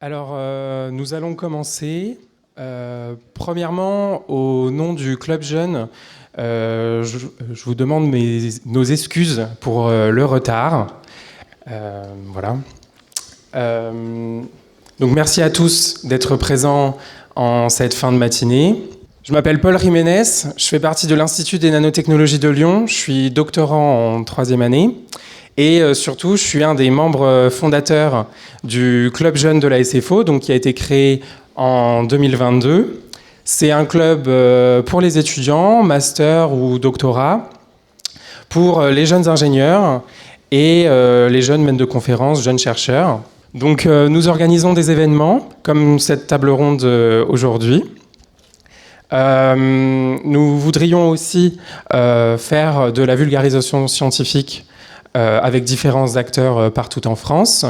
Alors, nous allons commencer. Premièrement, au nom du Club Jeune, je vous demande nos excuses pour le retard. Voilà. Donc, merci à tous d'être présents en cette fin de matinée. Je m'appelle Paul Jiménez, je fais partie de l'Institut des nanotechnologies de Lyon, je suis doctorant en 3e année. Et surtout, je suis un des membres fondateurs du Club Jeune de la SFO, donc, qui a été créé en 2022. C'est un club pour les étudiants, master ou doctorat, pour les jeunes ingénieurs et les jeunes maîtres de conférences, jeunes chercheurs. Donc, nous organisons des événements, comme cette table ronde aujourd'hui. Nous voudrions aussi faire de la vulgarisation scientifique avec différents acteurs partout en France.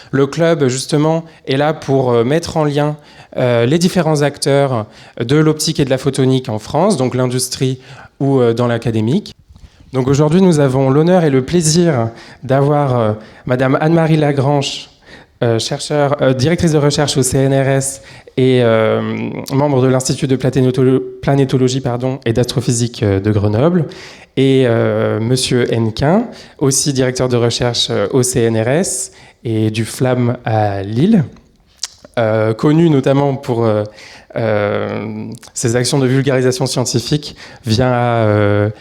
Le club, justement, est là pour mettre en lien les différents acteurs de l'optique et de la photonique en France, donc l'industrie ou dans l'académique. Donc aujourd'hui, nous avons l'honneur et le plaisir d'avoir Madame Anne-Marie Lagrange, directrice de recherche au CNRS et membre de l'Institut de planétologie et d'astrophysique de Grenoble, et Monsieur Hennequin, aussi directeur de recherche au CNRS et du FLAM à Lille, connu notamment pour ses actions de vulgarisation scientifique via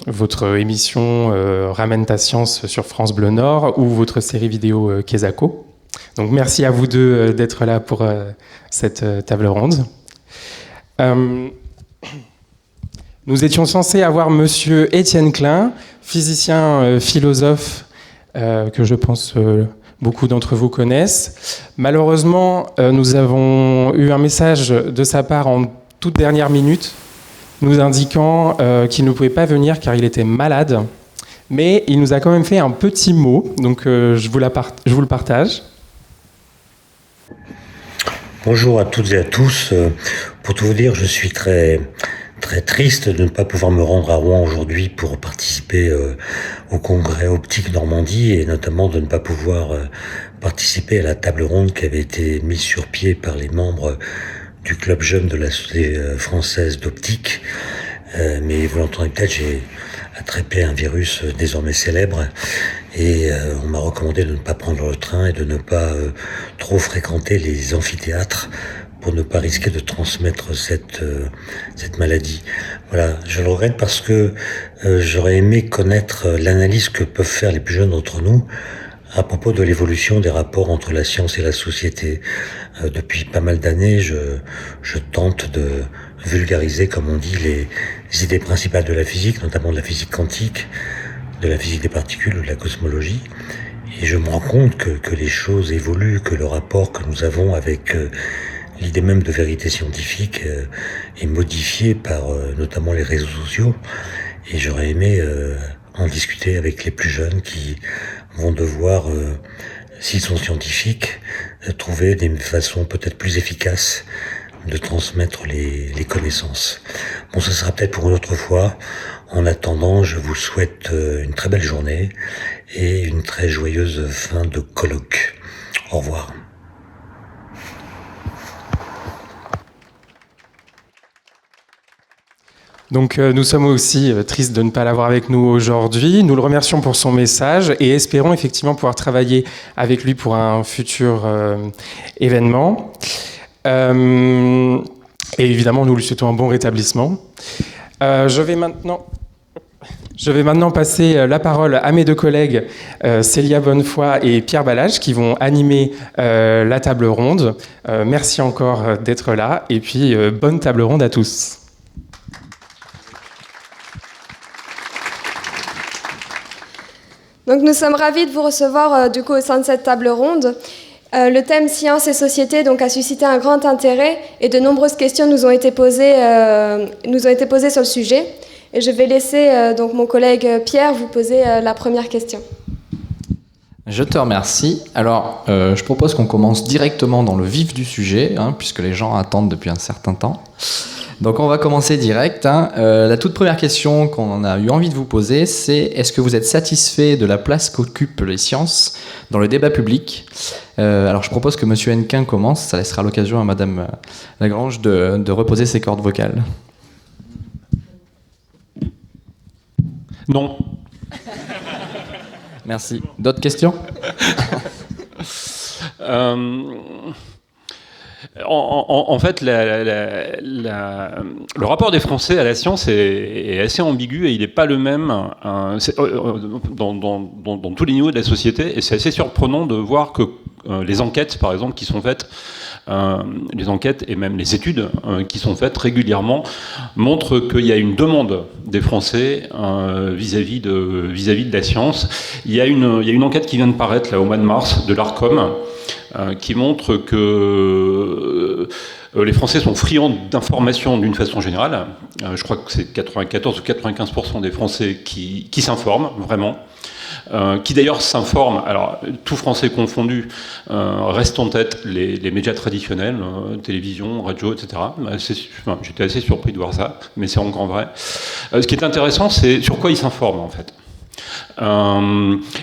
votre émission Ramène ta science sur France Bleu Nord ou votre série vidéo Kesako. Donc merci à vous deux d'être là pour cette table ronde. Nous étions censés avoir Monsieur Étienne Klein, physicien philosophe que je pense beaucoup d'entre vous connaissent. Malheureusement, nous avons eu un message de sa part en toute dernière minute nous indiquant qu'il ne pouvait pas venir car il était malade. Mais il nous a quand même fait un petit mot, donc je vous le partage. Bonjour à toutes et à tous. Pour tout vous dire, je suis très triste de ne pas pouvoir me rendre à Rouen aujourd'hui pour participer au congrès Optique Normandie et notamment de ne pas pouvoir participer à la table ronde qui avait été mise sur pied par les membres du Club Jeune de la Société française d'optique. Mais vous l'entendez peut-être, j'ai attrapé un virus désormais célèbre et on m'a recommandé de ne pas prendre le train et de ne pas trop fréquenter les amphithéâtres pour ne pas risquer de transmettre cette maladie. Voilà, je le regrette parce que j'aurais aimé connaître l'analyse que peuvent faire les plus jeunes d'entre nous à propos de l'évolution des rapports entre la science et la société. Depuis pas mal d'années, je tente de vulgariser, comme on dit, les idées principales de la physique, notamment de la physique quantique, de la physique des particules ou de la cosmologie. Et je me rends compte que les choses évoluent, que le rapport que nous avons avec l'idée même de vérité scientifique est modifiée par notamment les réseaux sociaux. Et j'aurais aimé en discuter avec les plus jeunes qui vont devoir, s'ils sont scientifiques, trouver des façons peut-être plus efficaces de transmettre les connaissances. Bon, ce sera peut-être pour une autre fois. En attendant, je vous souhaite une très belle journée et une très joyeuse fin de colloque. Au revoir. Donc nous sommes aussi tristes de ne pas l'avoir avec nous aujourd'hui. Nous le remercions pour son message et espérons effectivement pouvoir travailler avec lui pour un futur événement. Et évidemment, nous lui souhaitons un bon rétablissement. Je vais maintenant passer la parole à mes deux collègues, Célia Bonnefoy et Pierre Balage, qui vont animer la table ronde. Merci encore d'être là et puis bonne table ronde à tous. Donc nous sommes ravis de vous recevoir du coup au sein de cette table ronde. Le thème science et société donc a suscité un grand intérêt et de nombreuses questions nous ont été posées sur le sujet. Et je vais laisser donc mon collègue Pierre vous poser la première question. Je te remercie. Alors, je propose qu'on commence directement dans le vif du sujet, puisque les gens attendent depuis un certain temps. Donc, on va commencer direct. La toute première question qu'on a eu envie de vous poser, c'est est-ce que vous êtes satisfait de la place qu'occupent les sciences dans le débat public ? Alors, je propose que Monsieur Hennequin commence. Ça laissera l'occasion à Madame Lagrange de reposer ses cordes vocales. Non. Merci. D'autres questions ? En fait, le rapport des Français à la science est assez ambigu et il n'est pas le même dans tous les niveaux de la société. Et c'est assez surprenant de voir que les enquêtes, par exemple, qui sont faites, les enquêtes et même les études qui sont faites régulièrement montrent qu'il y a une demande des Français vis-à-vis de la science. Il y a une enquête qui vient de paraître là, au mois de mars de l'Arcom qui montre que les Français sont friands d'informations d'une façon générale. Je crois que c'est 94 ou 95% des Français qui s'informent vraiment. Qui d'ailleurs s'informent, alors tout Français confondu, reste en tête les médias traditionnels, télévision, radio, etc. J'étais assez surpris de voir ça, mais c'est en grand vrai. Ce qui est intéressant, c'est sur quoi ils s'informent en fait.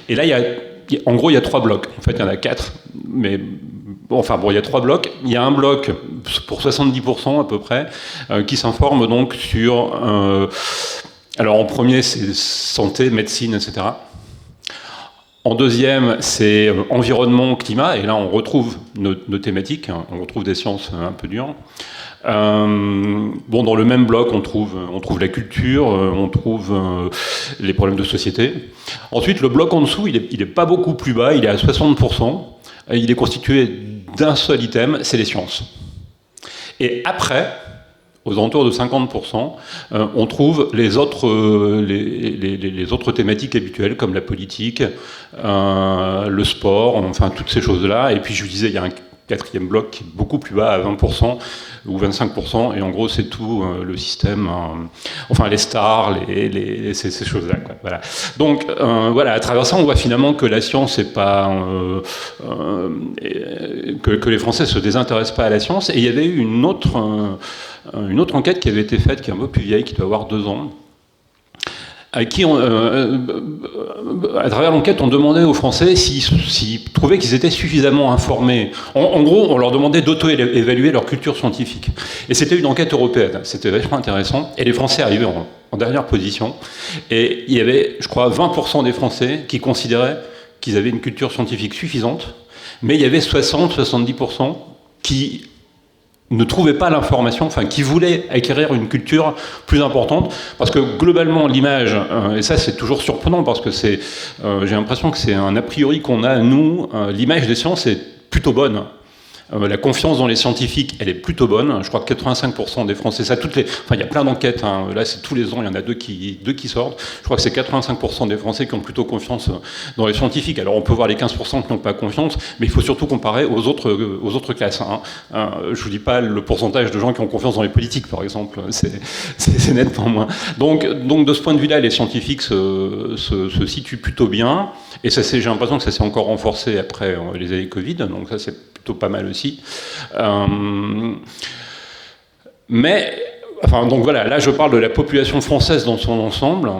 Et là, en gros, il y a 3 blocs. En fait, il y en a 4, mais il y a 3 blocs. Il y a un bloc pour 70% à peu près qui s'informe donc sur. Alors en premier, c'est santé, médecine, etc. En deuxième, c'est environnement, climat, et là on retrouve nos thématiques, on retrouve des sciences un peu dures. Dans le même bloc, on trouve la culture, on trouve les problèmes de société. Ensuite, le bloc en dessous, il est pas beaucoup plus bas, il est à 60%. Il est constitué d'un seul item, c'est les sciences. Et après, aux alentours de 50%, on trouve les autres thématiques habituelles, comme la politique, le sport, enfin toutes ces choses-là. Et puis je vous disais, il y a un 4e bloc qui est beaucoup plus bas, à 20% ou 25%, et en gros c'est tout le système, les stars, ces choses-là, quoi. Voilà. Donc à travers ça on voit finalement que la science c'est pas que les Français se désintéressent pas à la science. Et il y avait eu une autre enquête qui avait été faite, qui est un peu plus vieille, qui doit avoir 2 ans, à qui, à travers l'enquête, on demandait aux Français s'ils trouvaient qu'ils étaient suffisamment informés. En gros, on leur demandait d'auto-évaluer leur culture scientifique. Et c'était une enquête européenne. C'était vachement intéressant. Et les Français arrivaient en dernière position. Et il y avait, je crois, 20% des Français qui considéraient qu'ils avaient une culture scientifique suffisante. Mais il y avait 60-70% qui ne trouvaient pas l'information, qui voulaient acquérir une culture plus importante, parce que globalement l'image, et ça c'est toujours surprenant, parce que j'ai l'impression que c'est un a priori qu'on a, nous, l'image des sciences est plutôt bonne. La confiance dans les scientifiques, elle est plutôt bonne. Je crois que 85% des Français, il y a plein d'enquêtes. Là, c'est tous les ans, il y en a deux qui sortent. Je crois que c'est 85% des Français qui ont plutôt confiance dans les scientifiques. Alors, on peut voir les 15% qui n'ont pas confiance, mais il faut surtout comparer aux autres classes. Je vous dis pas le pourcentage de gens qui ont confiance dans les politiques, par exemple. C'est nettement moins. Donc, de ce point de vue-là, les scientifiques se situent plutôt bien. Et ça, j'ai l'impression que ça s'est encore renforcé après les années Covid. Donc, ça, c'est plutôt pas mal aussi. Là je parle de la population française dans son ensemble.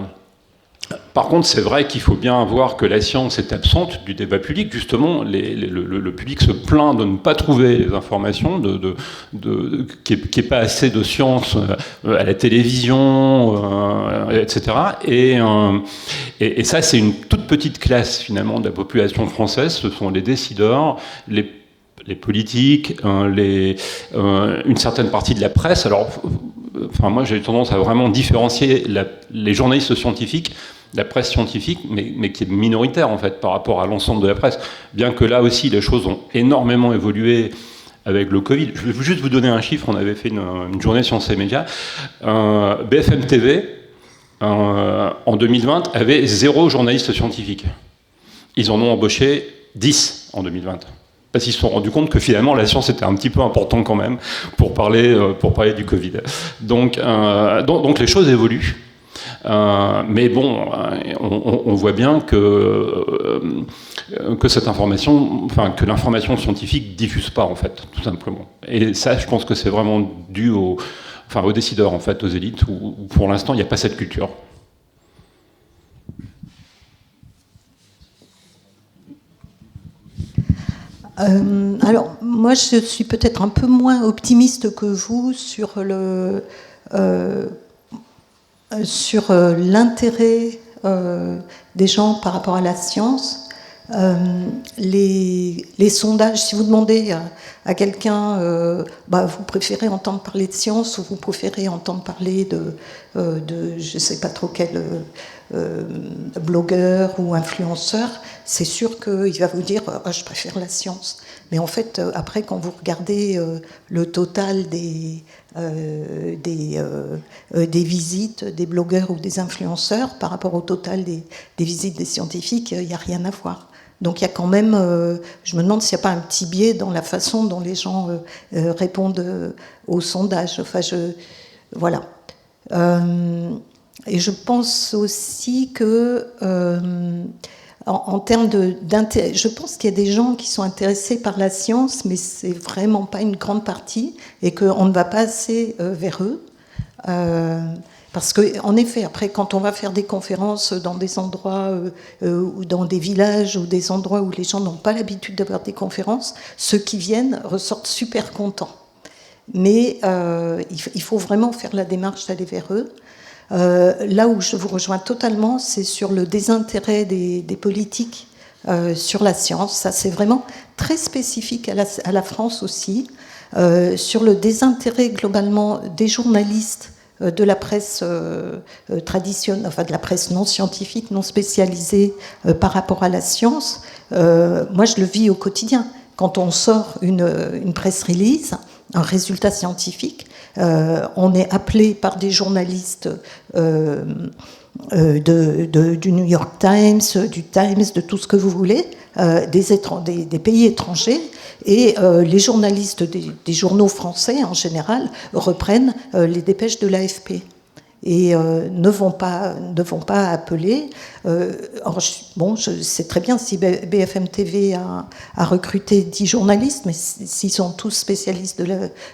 Par contre, c'est vrai qu'il faut bien voir que la science est absente du débat public. Justement, le public se plaint de ne pas trouver les informations, qu'il n'y ait pas assez de science à la télévision, etc. Et ça, c'est une toute petite classe, finalement, de la population française. Ce sont les décideurs, les politiques, une certaine partie de la presse. Alors, moi, j'ai tendance à vraiment différencier les journalistes scientifiques, la presse scientifique, mais qui est minoritaire, en fait, par rapport à l'ensemble de la presse. Bien que là aussi, les choses ont énormément évolué avec le Covid. Je vais juste vous donner un chiffre. On avait fait une journée Sciences et Médias. BFM TV, en 2020, avait 0 journaliste scientifique. Ils en ont embauché 10 en 2020. Parce qu'ils se sont rendus compte que finalement la science était un petit peu importante quand même pour parler du Covid. Donc les choses évoluent. Mais bon, on voit bien que cette information, enfin que l'information scientifique diffuse pas en fait, tout simplement. Et ça, je pense que c'est vraiment dû aux décideurs en fait, aux élites, où pour l'instant il n'y a pas cette culture. Alors, moi, je suis peut-être un peu moins optimiste que vous sur l'intérêt des gens par rapport à la science. Les sondages, si vous demandez à quelqu'un, vous préférez entendre parler de science ou vous préférez entendre parler de je ne sais pas trop quel blogueur ou influenceur, c'est sûr qu'il va vous dire je préfère la science. Mais en fait, après, quand vous regardez le total des visites des blogueurs ou des influenceurs par rapport au total des visites des scientifiques, il n'y a rien à voir. Donc il y a quand même, je me demande s'il n'y a pas un petit biais dans la façon dont les gens répondent aux sondages. Enfin, voilà. Et je pense aussi que, en termes d'intérêt, je pense qu'il y a des gens qui sont intéressés par la science, mais c'est vraiment pas une grande partie, et qu'on ne va pas assez vers eux. Parce qu'en effet, après, quand on va faire des conférences dans des endroits ou dans des villages ou des endroits où les gens n'ont pas l'habitude d'avoir des conférences, ceux qui viennent ressortent super contents. Mais il faut vraiment faire la démarche d'aller vers eux. Là où je vous rejoins totalement, c'est sur le désintérêt des politiques sur la science. Ça, c'est vraiment très spécifique à la France aussi. Sur le désintérêt globalement des journalistes de la presse traditionnelle, enfin de la presse non scientifique, non spécialisée par rapport à la science. Moi, je le vis au quotidien. Quand on sort une press release, un résultat scientifique, on est appelé par des journalistes du New York Times, du Times, de tout ce que vous voulez, des pays étrangers, et les journalistes des journaux français en général reprennent les dépêches de l'AFP et ne vont pas appeler. Je sais très bien si BFM TV a recruté 10 journalistes, mais s'ils sont tous spécialistes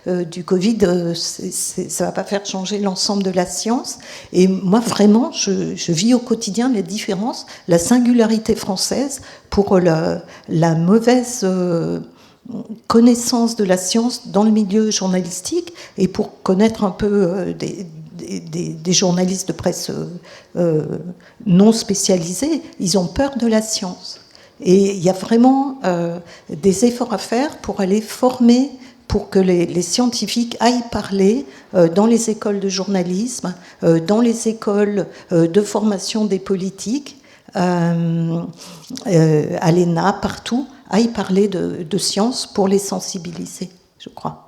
du Covid, ça va pas faire changer l'ensemble de la science. Et moi, vraiment, je vis au quotidien les différences, la singularité française pour la mauvaise connaissance de la science dans le milieu journalistique, et pour connaître un peu des journalistes de presse non spécialisés, ils ont peur de la science. Et il y a vraiment des efforts à faire pour aller former, pour que les scientifiques aillent parler dans les écoles de journalisme, dans les écoles de formation des politiques, à l'ENA, partout, aillent parler de science pour les sensibiliser, je crois.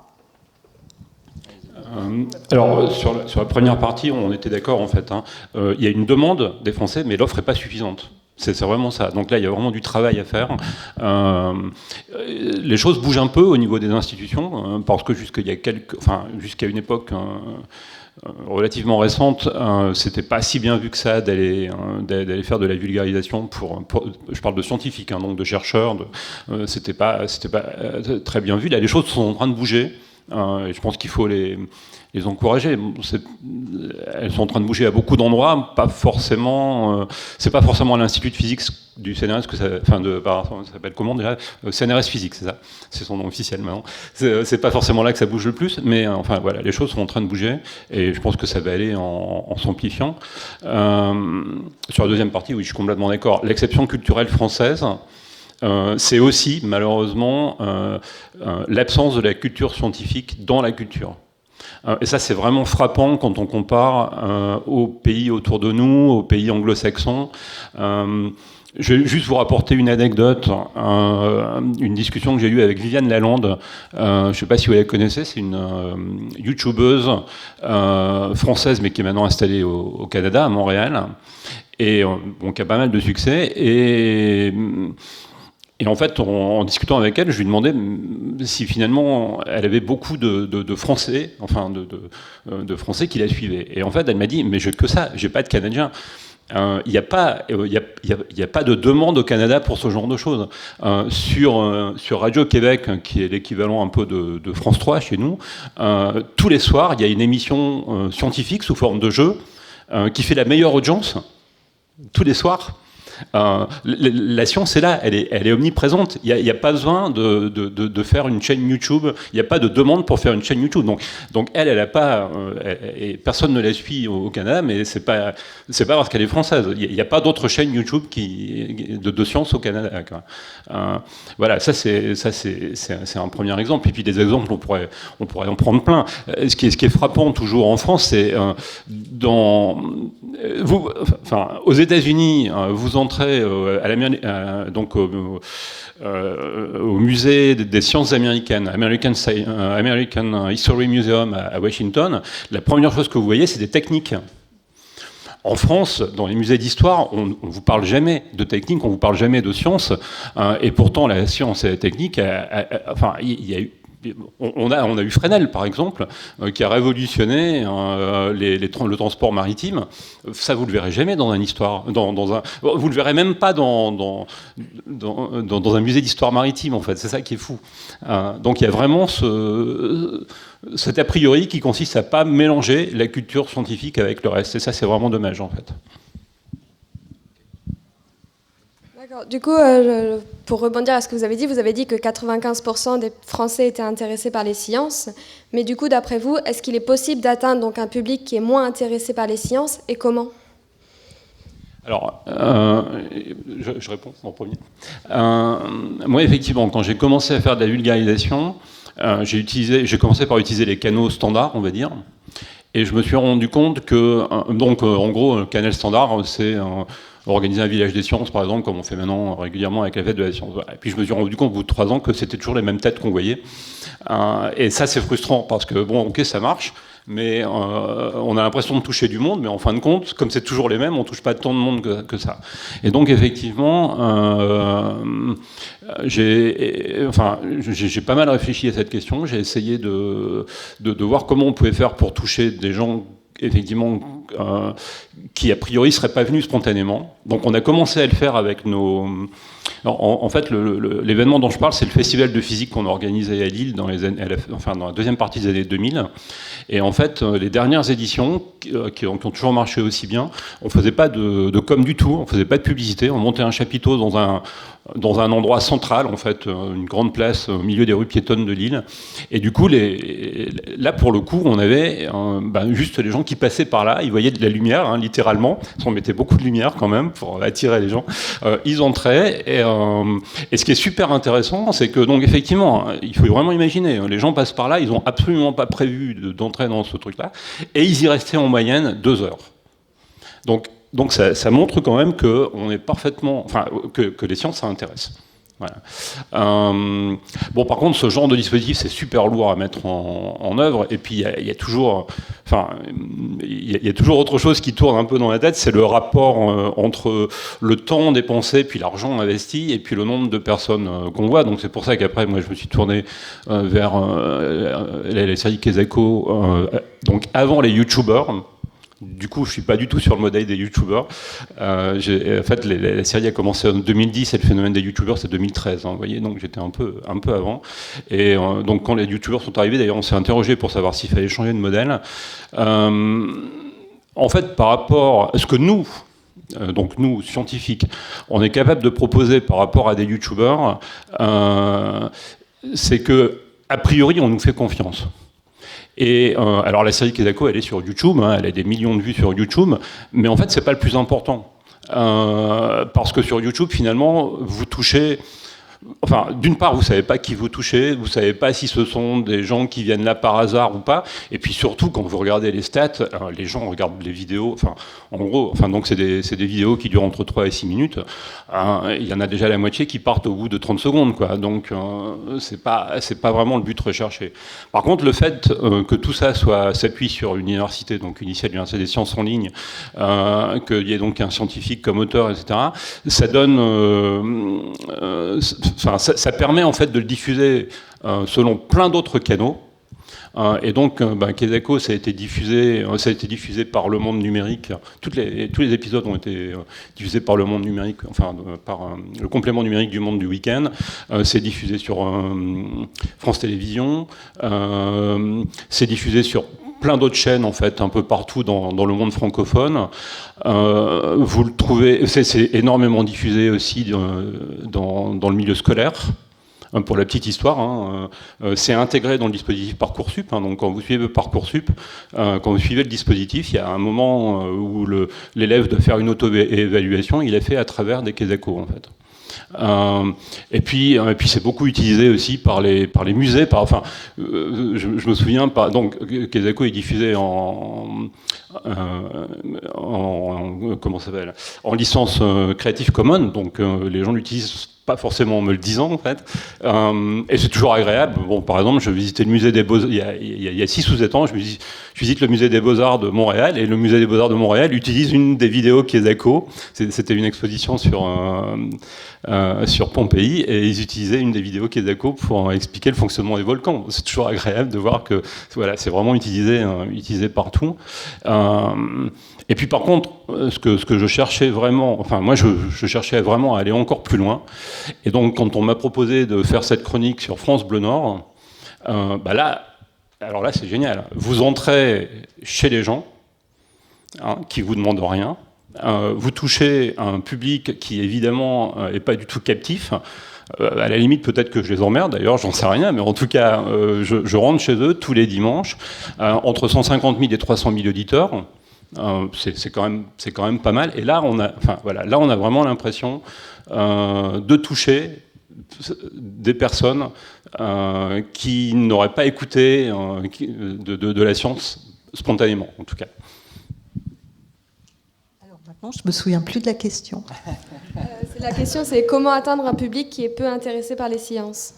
Alors, sur la première partie, on était d'accord, en fait. Il y a une demande des Français, mais l'offre n'est pas suffisante. C'est vraiment ça. Donc là, il y a vraiment du travail à faire. Les choses bougent un peu au niveau des institutions, parce que jusqu'à une époque relativement récente, c'était pas si bien vu que ça d'aller faire de la vulgarisation je parle de scientifiques, donc de chercheurs. C'était pas très bien vu. Là, les choses sont en train de bouger. Et je pense qu'il faut les encourager. Elles sont en train de bouger à beaucoup d'endroits, pas forcément. C'est pas forcément à l'Institut de physique du CNRS que ça s'appelle comment déjà CNRS Physique, c'est ça, c'est son nom officiel maintenant. C'est pas forcément là que ça bouge le plus, mais enfin voilà, les choses sont en train de bouger, et je pense que ça va aller en s'amplifiant. Sur la deuxième partie, oui, je suis complètement d'accord. L'exception culturelle française. C'est aussi, malheureusement, l'absence de la culture scientifique dans la culture. Et ça, c'est vraiment frappant quand on compare aux pays autour de nous, aux pays anglo-saxons. Je vais juste vous rapporter une anecdote, une discussion que j'ai eue avec Viviane Lalande. Je ne sais pas si vous la connaissez, c'est une youtubeuse française, mais qui est maintenant installée au Canada, à Montréal, et qui a pas mal de succès. Et en fait, en discutant avec elle, je lui demandais si finalement elle avait beaucoup de Français, enfin de Français qui la suivaient. Et en fait, elle m'a dit, mais j'ai que ça, j'ai pas de Canadiens. Il n'y a pas de demande au Canada pour ce genre de choses. Sur Radio Québec, qui est l'équivalent un peu de France 3 chez nous, tous les soirs, il y a une émission scientifique sous forme de jeu qui fait la meilleure audience tous les soirs. La science est là, elle est omniprésente. Il n'y a pas besoin de faire une chaîne YouTube. Il n'y a pas de demande pour faire une chaîne YouTube. Donc elle a pas, et personne ne la suit au Canada, mais c'est pas parce qu'elle est française. Il n'y a pas d'autre chaîne YouTube de science au Canada, quoi. Voilà, ça c'est un premier exemple. Et puis des exemples, on pourrait en prendre plein. Ce qui est frappant toujours en France, c'est aux États-Unis, vous entrez au musée des sciences américaines, American History Museum à Washington. La première chose que vous voyez, c'est des techniques. En France, dans les musées d'histoire, on ne vous parle jamais de technique, on ne vous parle jamais de science, et pourtant la science et la technique, il y a eu. On a eu Fresnel, par exemple, qui a révolutionné le transport maritime. Ça, vous le verrez jamais dans une histoire. Vous le verrez même pas dans un musée d'histoire maritime, en fait. C'est ça qui est fou. Donc il y a vraiment cet a priori qui consiste à pas mélanger la culture scientifique avec le reste. Et ça, c'est vraiment dommage, en fait. Du coup, pour rebondir à ce que vous avez dit que 95% des Français étaient intéressés par les sciences. Mais du coup, d'après vous, est-ce qu'il est possible d'atteindre donc un public qui est moins intéressé par les sciences et comment ? Alors, je réponds en premier. Moi, effectivement, quand j'ai commencé à faire de la vulgarisation, j'ai commencé par utiliser les canaux standards, on va dire. Et je me suis rendu compte que, en gros, un canal standard, c'est organiser un village des sciences, par exemple, comme on fait maintenant régulièrement avec la fête de la science. Et puis je me suis rendu compte au bout de 3 ans que c'était toujours les mêmes têtes qu'on voyait. Et ça, c'est frustrant, parce que, bon, ok, ça marche, mais on a l'impression de toucher du monde, mais en fin de compte, comme c'est toujours les mêmes, on touche pas tant de monde que ça. Et donc, effectivement, j'ai pas mal réfléchi à cette question. J'ai essayé de voir comment on pouvait faire pour toucher des gens effectivement, qui a priori seraient pas venus spontanément. Donc on a commencé à le faire avec nos... En fait, l'événement dont je parle, c'est le festival de physique qu'on a organisé à Lille dans la deuxième partie des années 2000. Et en fait, les dernières éditions, qui ont toujours marché aussi bien, on faisait pas de com du tout, on faisait pas de publicité, on montait un chapiteau dans un endroit central, en fait, une grande place au milieu des rues piétonnes de Lille. Et du coup, là, pour le coup, on avait juste les gens qui passaient par là, ils voyaient de la lumière, hein, littéralement. On mettait beaucoup de lumière quand même pour attirer les gens. Ils entraient, et ce qui est super intéressant, c'est que, donc, effectivement, il faut vraiment imaginer, les gens passent par là, ils n'ont absolument pas prévu d'entrer dans ce truc-là, et ils y restaient en moyenne 2 heures. Donc ça montre quand même que on est parfaitement, que les sciences ça intéresse. Voilà. Bon, par contre, ce genre de dispositif c'est super lourd à mettre en œuvre. Et puis il y a toujours autre chose qui tourne un peu dans la tête, c'est le rapport entre le temps dépensé, puis l'argent investi, et puis le nombre de personnes qu'on voit. Donc c'est pour ça qu'après, moi, je me suis tourné vers les séries Kezako, donc avant les YouTubers. Du coup, je suis pas du tout sur le modèle des youtubeurs. En fait, la série a commencé en 2010 et le phénomène des youtubeurs c'est 2013. Hein, vous voyez, donc j'étais un peu avant. Et donc quand les youtubeurs sont arrivés, d'ailleurs, on s'est interrogé pour savoir s'il fallait changer de modèle. En fait, par rapport à ce que nous, scientifiques, on est capable de proposer par rapport à des youtubeurs, c'est que a priori, on nous fait confiance. Et alors la série Kezako, elle est sur YouTube, hein, elle a des millions de vues sur YouTube, mais en fait c'est pas le plus important, parce que sur YouTube finalement vous touchez, enfin d'une part vous savez pas qui vous touchez, vous savez pas si ce sont des gens qui viennent là par hasard ou pas, et puis surtout quand vous regardez les stats, les gens regardent les vidéos, donc c'est des vidéos qui durent entre 3 et 6 minutes, il y en a déjà la moitié qui partent au bout de 30 secondes, quoi. Donc c'est pas vraiment le but recherché. Par contre, le fait que tout ça s'appuie sur une université, donc UNICEF, l'Université des sciences en ligne, qu'il y ait donc un scientifique comme auteur, etc., ça donne, ça permet en fait de le diffuser selon plein d'autres canaux. Et donc, Kezako, ça a été diffusé par Le Monde Numérique. Tous les épisodes ont été diffusés par Le Monde Numérique, enfin par le complément numérique du Monde du Week-end. C'est diffusé sur France Télévisions. C'est diffusé sur plein d'autres chaînes en fait, un peu partout dans le monde francophone. Vous le trouvez, c'est énormément diffusé aussi dans le milieu scolaire. Pour la petite histoire, c'est intégré dans le dispositif Parcoursup. Donc quand vous suivez Parcoursup, quand vous suivez le dispositif, il y a un moment où l'élève doit faire une auto-évaluation. Il est fait à travers des Kezako en fait. Et puis c'est beaucoup utilisé aussi par les musées. Je me souviens donc Kezako est diffusé en comment ça s'appelle, en licence Creative Commons. Donc les gens l'utilisent pas forcément en me le disant en fait, et c'est toujours agréable. Bon, par exemple, je visitais le musée des Beaux-Arts il y a 6 ou 7 ans. Je visite le musée des Beaux-Arts de Montréal, et le musée des Beaux-Arts de Montréal utilise une des vidéos Kezako. C'était une exposition sur Pompéi, et ils utilisaient une des vidéos Kezako pour expliquer le fonctionnement des volcans. C'est toujours agréable de voir que voilà, c'est vraiment utilisé partout. Et puis par contre, ce que je cherchais vraiment, enfin moi je cherchais vraiment à aller encore plus loin. Et donc quand on m'a proposé de faire cette chronique sur France Bleu Nord, là c'est génial. Vous entrez chez les gens qui vous demandent rien. Vous touchez un public qui évidemment n'est pas du tout captif. À la limite, peut-être que je les emmerde, d'ailleurs, j'en sais rien, mais en tout cas, je rentre chez eux tous les dimanches, entre 150 000 et 300 000 auditeurs. C'est quand même pas mal. Et là, on a vraiment l'impression de toucher des personnes qui n'auraient pas écouté de la science spontanément, en tout cas. Alors maintenant, je me souviens plus de la question. La question, c'est comment atteindre un public qui est peu intéressé par les sciences.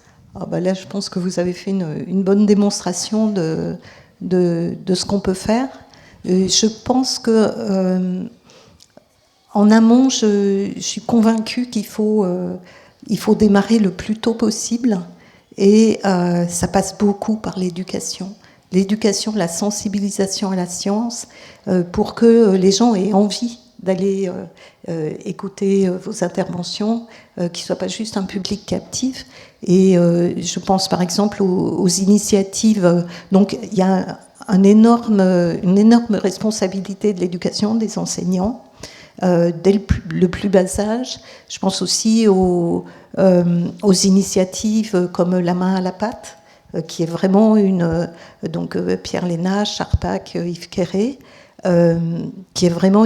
Là, je pense que vous avez fait une bonne démonstration de ce qu'on peut faire. Je pense que en amont, je suis convaincue qu'il faut démarrer le plus tôt possible, et ça passe beaucoup par l'éducation. L'éducation, la sensibilisation à la science, pour que les gens aient envie d'aller écouter vos interventions, qu'ils ne soient pas juste un public captif. Et je pense par exemple aux initiatives. Donc il y a une énorme responsabilité de l'éducation des enseignants dès le plus bas âge. Je pense aussi aux initiatives comme La main à la pâte, qui est vraiment Pierre Léna, Charpak, Yves Quéré, qui est vraiment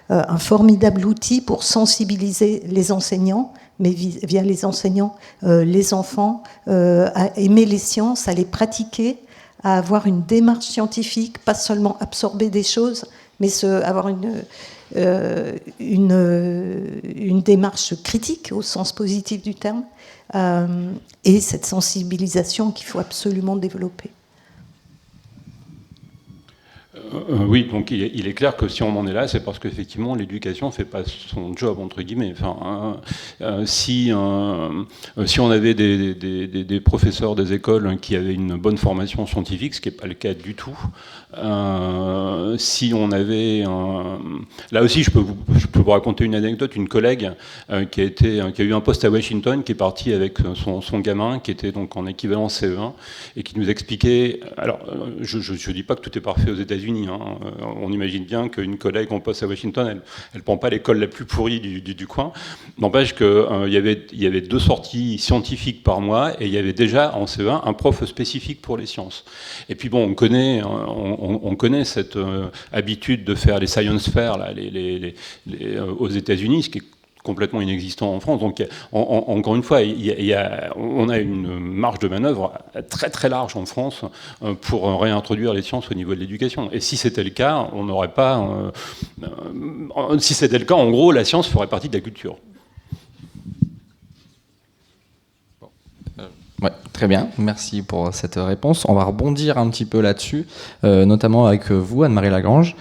un formidable outil pour sensibiliser les enseignants, mais via les enseignants, les enfants, à aimer les sciences, à les pratiquer, à avoir une démarche scientifique, pas seulement absorber des choses, mais avoir une démarche critique au sens positif du terme, et cette sensibilisation qu'il faut absolument développer. Oui, donc il est clair que si on en est là, c'est parce qu'effectivement l'éducation ne fait pas son job, entre guillemets. Enfin, si on avait des professeurs des écoles qui avaient une bonne formation scientifique, ce qui n'est pas le cas du tout, si on avait... Là aussi, je peux vous raconter une anecdote. Une collègue qui a eu un poste à Washington, qui est partie avec son gamin, qui était donc en équivalent CE1, et qui nous expliquait... Alors, je ne dis pas que tout est parfait aux États-Unis. On imagine bien qu'une collègue en poste à Washington, elle ne prend pas l'école la plus pourrie du coin. N'empêche qu'il y avait 2 sorties scientifiques par mois, et il y avait déjà en CE1 un prof spécifique pour les sciences. Et puis bon, on connaît cette habitude de faire les science fairs là, aux États-Unis, ce qui est complètement inexistant en France. Donc, encore une fois, on a une marge de manœuvre très très large en France pour réintroduire les sciences au niveau de l'éducation. Et si c'était le cas, on n'aurait pas... si c'était le cas, en gros, la science ferait partie de la culture. Ouais, très Très bien, merci pour cette réponse. On va rebondir un petit peu là-dessus, notamment avec vous, Anne-Marie Lagrange,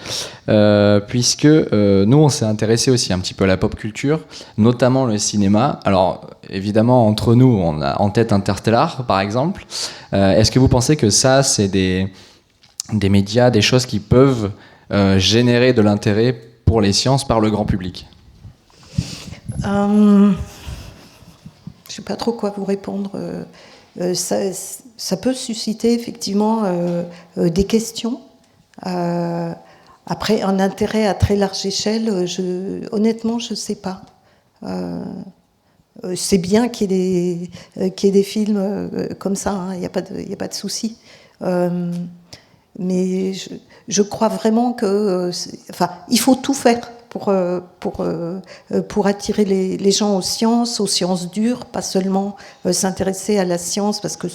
puisque nous, on s'est intéressé aussi un petit peu à la pop culture, notamment le cinéma. Alors, évidemment, entre nous, on a en tête Interstellar, par exemple. Est-ce que vous pensez que ça, c'est des médias, des choses qui peuvent générer de l'intérêt pour les sciences par le grand public ? Je ne sais pas trop quoi vous répondre. Ça peut susciter effectivement des questions. Après, un intérêt à très large échelle, honnêtement, je ne sais pas. C'est bien qu'il y ait des films comme ça, il n'y a pas de souci. Mais je crois vraiment que... il faut tout faire pour attirer les gens aux sciences dures, pas seulement s'intéresser à la science, parce que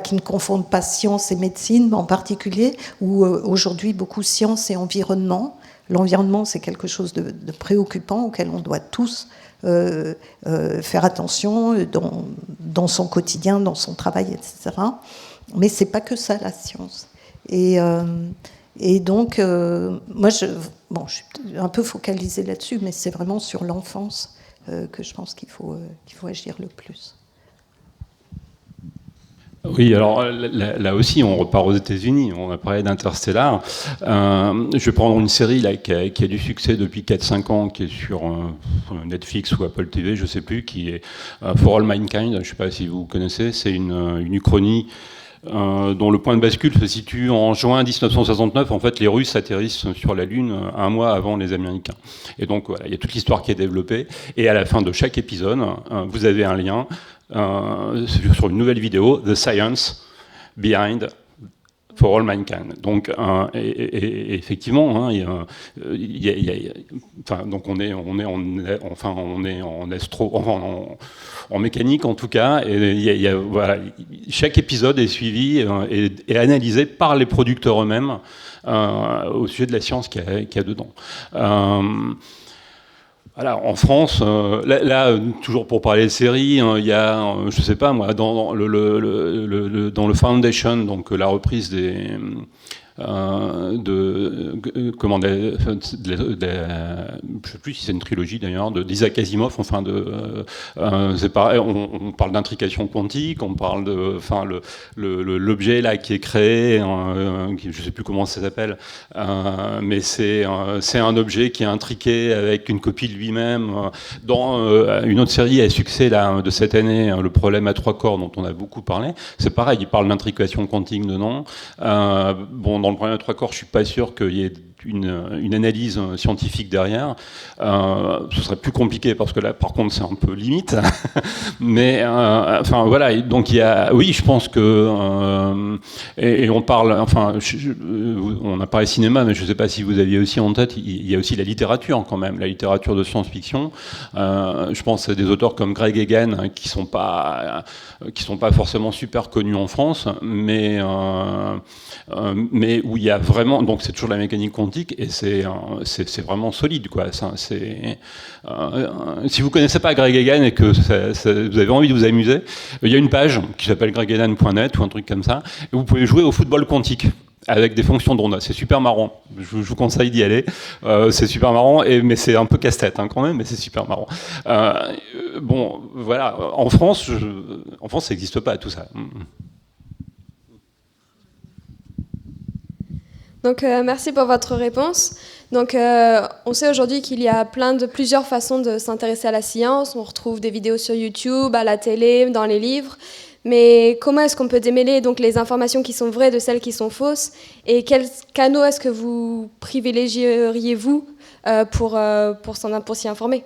qui ne confondent pas science et médecine en particulier, où aujourd'hui beaucoup science et environnement. L'environnement, c'est quelque chose de préoccupant auquel on doit tous faire attention dans son quotidien, dans son travail, etc. Mais c'est pas que ça la science. Et donc, moi, je suis un peu focalisée là-dessus, mais c'est vraiment sur l'enfance que je pense qu'il faut agir le plus. Oui, alors là aussi, on repart aux États-Unis. On a parlé d'Interstellar. Je vais prendre une série là, qui a du succès depuis 4-5 ans, qui est sur Netflix ou Apple TV, je ne sais plus, qui est For All Mankind. Je ne sais pas si vous connaissez. C'est une uchronie dont le point de bascule se situe en juin 1969. En fait, les Russes atterrissent sur la Lune un mois avant les Américains. Et donc, voilà, il y a toute l'histoire qui est développée. Et à la fin de chaque épisode, vous avez un lien sur une nouvelle vidéo, The Science Behind For All Mankind. Donc, et effectivement, donc on est en astro, en mécanique en tout cas, et voilà, chaque épisode est suivi et analysé par les producteurs eux-mêmes au sujet de la science qu'il y a dedans. Voilà, en France, là, toujours pour parler de séries, il y a, je sais pas moi, dans le Foundation, donc la reprise je sais plus si c'est une trilogie d'ailleurs, d'Isaac Asimov, c'est pareil, on parle d'intrication quantique, on parle l'objet là qui est créé, je sais plus comment ça s'appelle, mais c'est un objet qui est intriqué avec une copie de lui-même. Dans une autre série à succès là, de cette année, Le problème à trois corps, dont on a beaucoup parlé, c'est pareil, il parle d'intrication quantique dedans. Dans le problème à trois corps, je suis pas sûr qu'il y ait une analyse scientifique derrière. Ce serait plus compliqué parce que là, par contre, c'est un peu limite. Mais voilà. Donc il y a, oui, je pense que et on parle, on a parlé cinéma, mais je ne sais pas si vous aviez aussi en tête, il y a aussi la littérature quand même, la littérature de science-fiction. Je pense à des auteurs comme Greg Egan qui sont pas forcément super connus en France, mais où il y a vraiment, donc c'est toujours la mécanique quantique et c'est vraiment solide quoi. Si vous connaissez pas Greg Egan et que vous avez envie de vous amuser, il y a une page qui s'appelle gregegan.net ou un truc comme ça, et vous pouvez jouer au football quantique avec des fonctions de ronde. C'est super marrant. Je vous conseille d'y aller. C'est super marrant, mais c'est un peu casse-tête quand même, mais c'est super marrant. Voilà. En France, ça n'existe pas tout ça. Donc merci pour votre réponse. Donc on sait aujourd'hui qu'il y a plusieurs façons de s'intéresser à la science. On retrouve des vidéos sur YouTube, à la télé, dans les livres. Mais comment est-ce qu'on peut démêler donc les informations qui sont vraies de celles qui sont fausses? Et quels canaux est-ce que vous privilégieriez-vous pour s'y informer?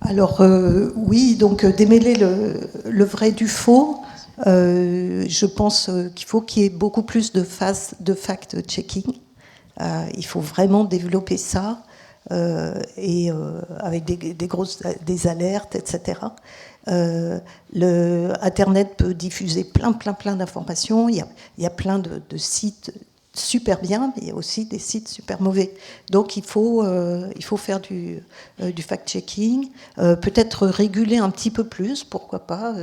Alors oui, donc démêler le vrai du faux. Je pense qu'il faut qu'il y ait beaucoup plus de phases de fact-checking. Il faut vraiment développer ça, et avec des alertes, etc. Internet peut diffuser plein d'informations. Il y a plein de sites super bien, mais il y a aussi des sites super mauvais. Donc il faut faire du fact-checking, peut-être réguler un petit peu plus, pourquoi pas.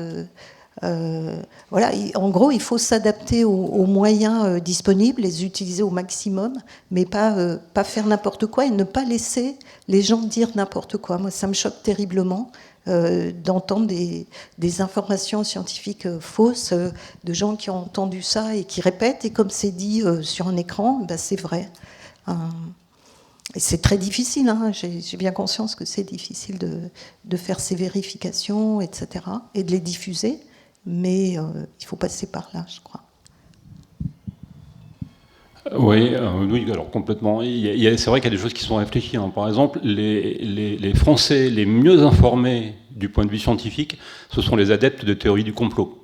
Voilà, en gros, il faut s'adapter aux moyens disponibles, les utiliser au maximum, mais pas faire n'importe quoi et ne pas laisser les gens dire n'importe quoi. Moi, ça me choque terriblement d'entendre des informations scientifiques fausses de gens qui ont entendu ça et qui répètent, et comme c'est dit sur un écran, ben c'est vrai. Et c'est très difficile, hein. J'ai bien conscience que c'est difficile de faire ces vérifications, etc., et de les diffuser, mais il faut passer par là, je crois. Oui, alors complètement. C'est vrai qu'il y a des choses qui sont réfléchies, hein. Par exemple, les Français les mieux informés du point de vue scientifique, ce sont les adeptes de théorie du complot.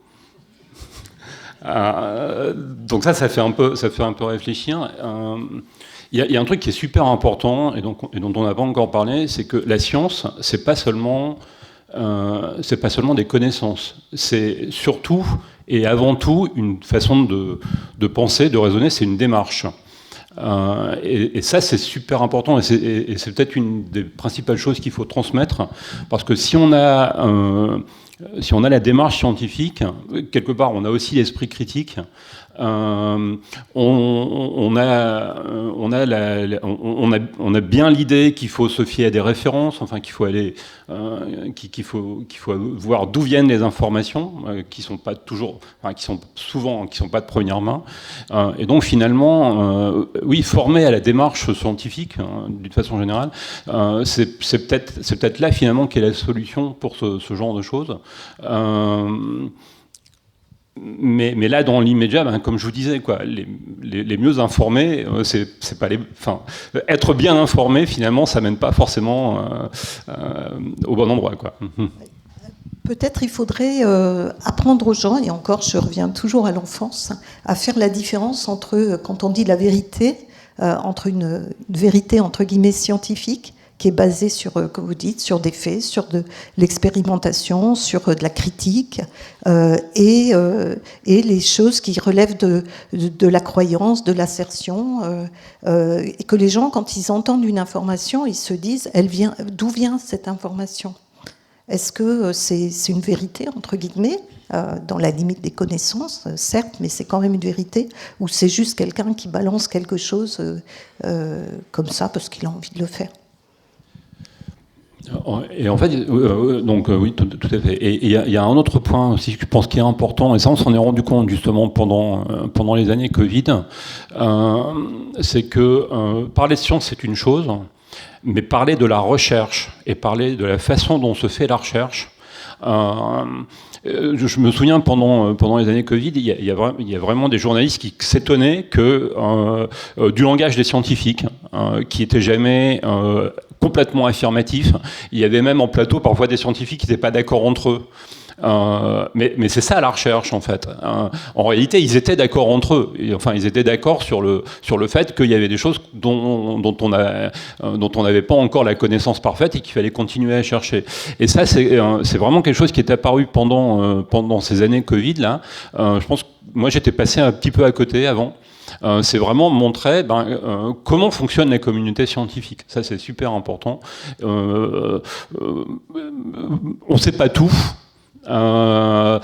Donc ça fait un peu réfléchir. Il y a un truc qui est super important et dont on n'a pas encore parlé, c'est que la science, c'est pas seulement des connaissances, c'est surtout et avant tout une façon de penser, de raisonner, c'est une démarche. Et ça, c'est super important, et c'est peut-être une des principales choses qu'il faut transmettre, parce que si on a la démarche scientifique, quelque part, on a aussi l'esprit critique. On a bien l'idée qu'il faut se fier à des références, enfin qu'il faut aller, qu'il faut voir d'où viennent les informations, qui sont pas de première main, et donc finalement, oui, former à la démarche scientifique, d'une façon générale, c'est peut-être là finalement qu'est la solution pour ce genre de choses. Mais là, dans l'immédiat, comme je vous disais, les mieux informés, c'est pas être bien informé, finalement, ça mène pas forcément au bon endroit, quoi. Peut-être il faudrait apprendre aux gens, et encore, je reviens toujours à l'enfance, à faire la différence entre, quand on dit la vérité, entre une vérité entre guillemets scientifique, qui est basée sur, comme vous dites, sur des faits, sur de l'expérimentation, sur de la critique, et les choses qui relèvent de la croyance, de l'assertion, et que les gens, quand ils entendent une information, ils se disent, d'où vient cette information ? Est-ce que c'est une vérité, entre guillemets, dans la limite des connaissances, certes, mais c'est quand même une vérité, ou c'est juste quelqu'un qui balance quelque chose comme ça parce qu'il a envie de le faire ? Et en fait, oui, tout à fait. Et il y a un autre point aussi, je pense, qui est important, et ça on s'en est rendu compte justement pendant les années Covid, c'est que parler de science c'est une chose, mais parler de la recherche et parler de la façon dont se fait la recherche. Je me souviens pendant les années Covid, il y a vraiment des journalistes qui s'étonnaient du langage des scientifiques, qui était jamais complètement affirmatif. Il y avait même en plateau parfois des scientifiques qui n'étaient pas d'accord entre eux. Mais c'est ça la recherche en fait. En réalité, ils étaient d'accord entre eux. Enfin, ils étaient d'accord sur le fait qu'il y avait des choses dont on n'avait pas encore la connaissance parfaite et qu'il fallait continuer à chercher. Et ça, c'est vraiment quelque chose qui est apparu pendant ces années Covid là. Je pense que moi j'étais passé un petit peu à côté avant. C'est vraiment montrer comment fonctionne la communauté scientifique. Ça, c'est super important. On ne sait pas tout. On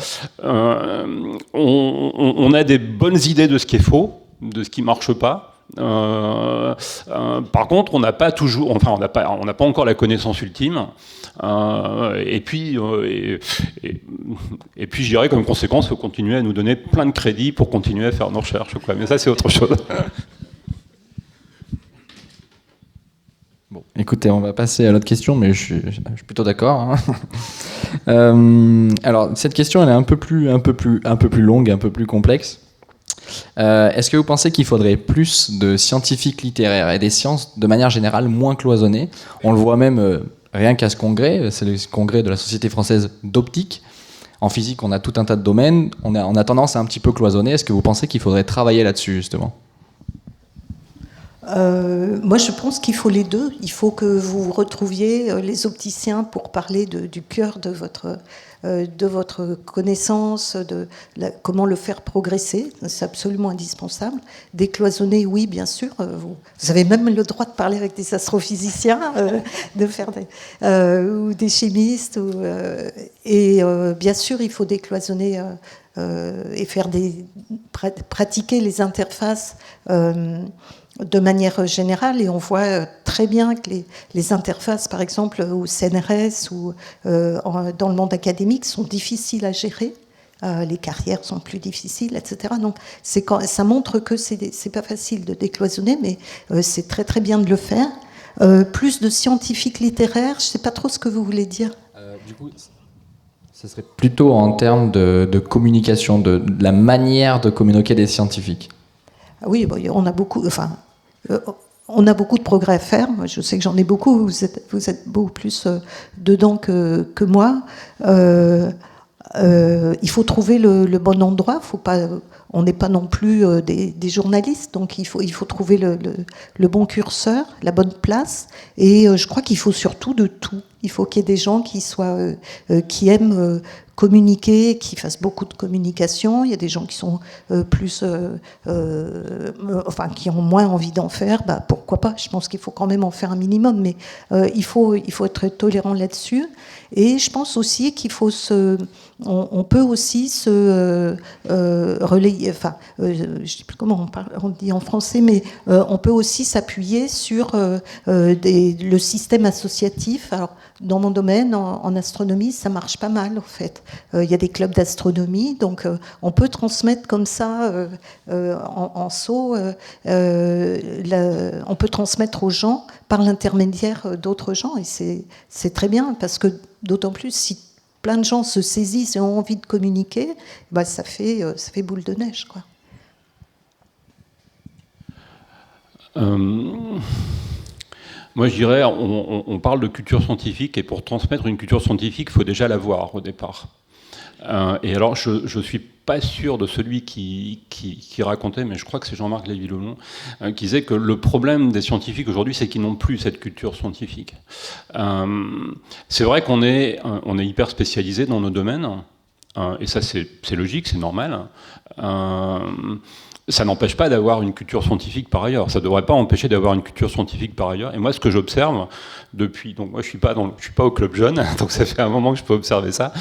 a des bonnes idées de ce qui est faux, de ce qui marche pas. Par contre, on n'a pas encore la connaissance ultime. Et puis, je dirais comme conséquence, il faut continuer à nous donner plein de crédits pour continuer à faire nos recherches, quoi. Mais ça, c'est autre chose. Bon, écoutez, on va passer à l'autre question, mais je suis plutôt d'accord, hein. Alors, cette question, elle est un peu plus longue, un peu plus complexe. Est-ce que vous pensez qu'il faudrait plus de scientifiques littéraires et des sciences de manière générale moins cloisonnées ? On le voit même rien qu'à ce congrès, c'est le congrès de la Société française d'optique. En physique, on a tout un tas de domaines, on a tendance à un petit peu cloisonner. Est-ce que vous pensez qu'il faudrait travailler là-dessus, justement ? Moi, je pense qu'il faut les deux. Il faut que vous retrouviez les opticiens pour parler du cœur de votre connaissance, comment le faire progresser. C'est absolument indispensable. Décloisonner, oui, bien sûr. Vous avez même le droit de parler avec des astrophysiciens, de faire ou des chimistes. Et bien sûr, il faut décloisonner et faire pratiquer les interfaces de manière générale, et on voit très bien que les interfaces, par exemple, au CNRS ou dans le monde académique, sont difficiles à gérer. Les carrières sont plus difficiles, etc. Donc, ça montre que c'est pas facile de décloisonner, mais c'est très très bien de le faire. Plus de scientifiques littéraires, je sais pas trop ce que vous voulez dire. Du coup, ce serait plutôt en termes de communication, de la manière de communiquer des scientifiques. Oui, bon, on a beaucoup de progrès à faire. Moi, je sais que j'en ai beaucoup. Vous êtes beaucoup plus dedans que moi. Il faut trouver le bon endroit. On n'est pas non plus des journalistes, donc il faut trouver le bon curseur, la bonne place. Et je crois qu'il faut surtout de tout. Il faut qu'il y ait des gens qui aiment communiquer, qui fassent beaucoup de communication. Il y a des gens qui sont qui ont moins envie d'en faire. Pourquoi pas ? Je pense qu'il faut quand même en faire un minimum, mais il faut être tolérant là-dessus. Et je pense aussi qu'il faut on peut aussi se relayer. Enfin, je sais plus comment on dit en français, mais on peut aussi s'appuyer sur le système associatif. Alors, dans mon domaine, en astronomie, ça marche pas mal, en fait. Il y a des clubs d'astronomie, donc on peut transmettre comme ça, en saut, on peut transmettre aux gens par l'intermédiaire d'autres gens, et c'est très bien, parce que d'autant plus si plein de gens se saisissent et ont envie de communiquer, ça fait boule de neige, quoi. Moi, je dirais, on parle de culture scientifique, et pour transmettre une culture scientifique, il faut déjà l'avoir au départ. Et alors, je suis pas sûr de celui qui racontait, mais je crois que c'est Jean-Marc Lévy-Lelon, qui disait que le problème des scientifiques aujourd'hui, c'est qu'ils n'ont plus cette culture scientifique. C'est vrai qu'on est hyper spécialisé dans nos domaines, et ça c'est logique, c'est normal. Ça n'empêche pas d'avoir une culture scientifique par ailleurs. Ça ne devrait pas empêcher d'avoir une culture scientifique par ailleurs. Et moi, ce que j'observe depuis, donc moi, je suis pas au club jeune, donc ça fait un moment que je peux observer ça.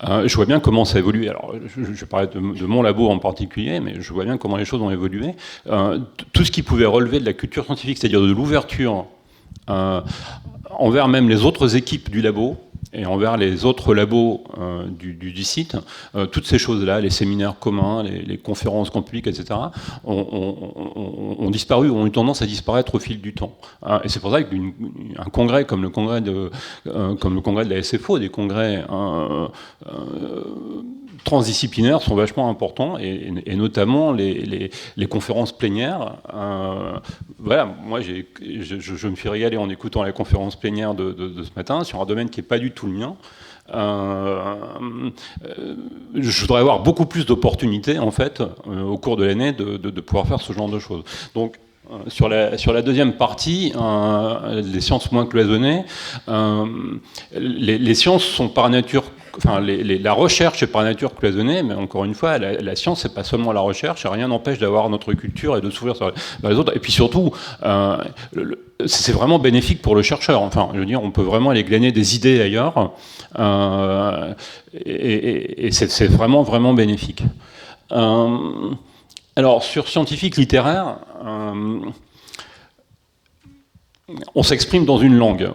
Je vois bien comment ça évolue. Alors, je parlais de mon labo en particulier, mais je vois bien comment les choses ont évolué. Tout ce qui pouvait relever de la culture scientifique, c'est-à-dire de l'ouverture envers même les autres équipes du labo, et envers les autres labos du site, toutes ces choses-là, les séminaires communs, les conférences grand public, etc., ont disparu, ont eu tendance à disparaître au fil du temps. Et c'est pour ça qu'un congrès comme le congrès de la SFO, des congrès transdisciplinaires sont vachement importants, et notamment les conférences plénières. Voilà, moi je me suis régalé en écoutant la conférence plénière de ce matin sur un domaine qui n'est pas du tout le mien. Je voudrais avoir beaucoup plus d'opportunités en fait au cours de l'année de pouvoir faire ce genre de choses. Donc sur la deuxième partie, les sciences moins cloisonnées, les sciences sont par nature, enfin la recherche est par nature cloisonnée, mais encore une fois, la science c'est pas seulement la recherche, et rien n'empêche d'avoir notre culture et de s'ouvrir sur les autres. Et puis surtout, c'est vraiment bénéfique pour le chercheur. Enfin, je veux dire, on peut vraiment aller glaner des idées ailleurs, et c'est vraiment vraiment bénéfique. Alors, sur scientifique littéraire, on s'exprime dans une langue.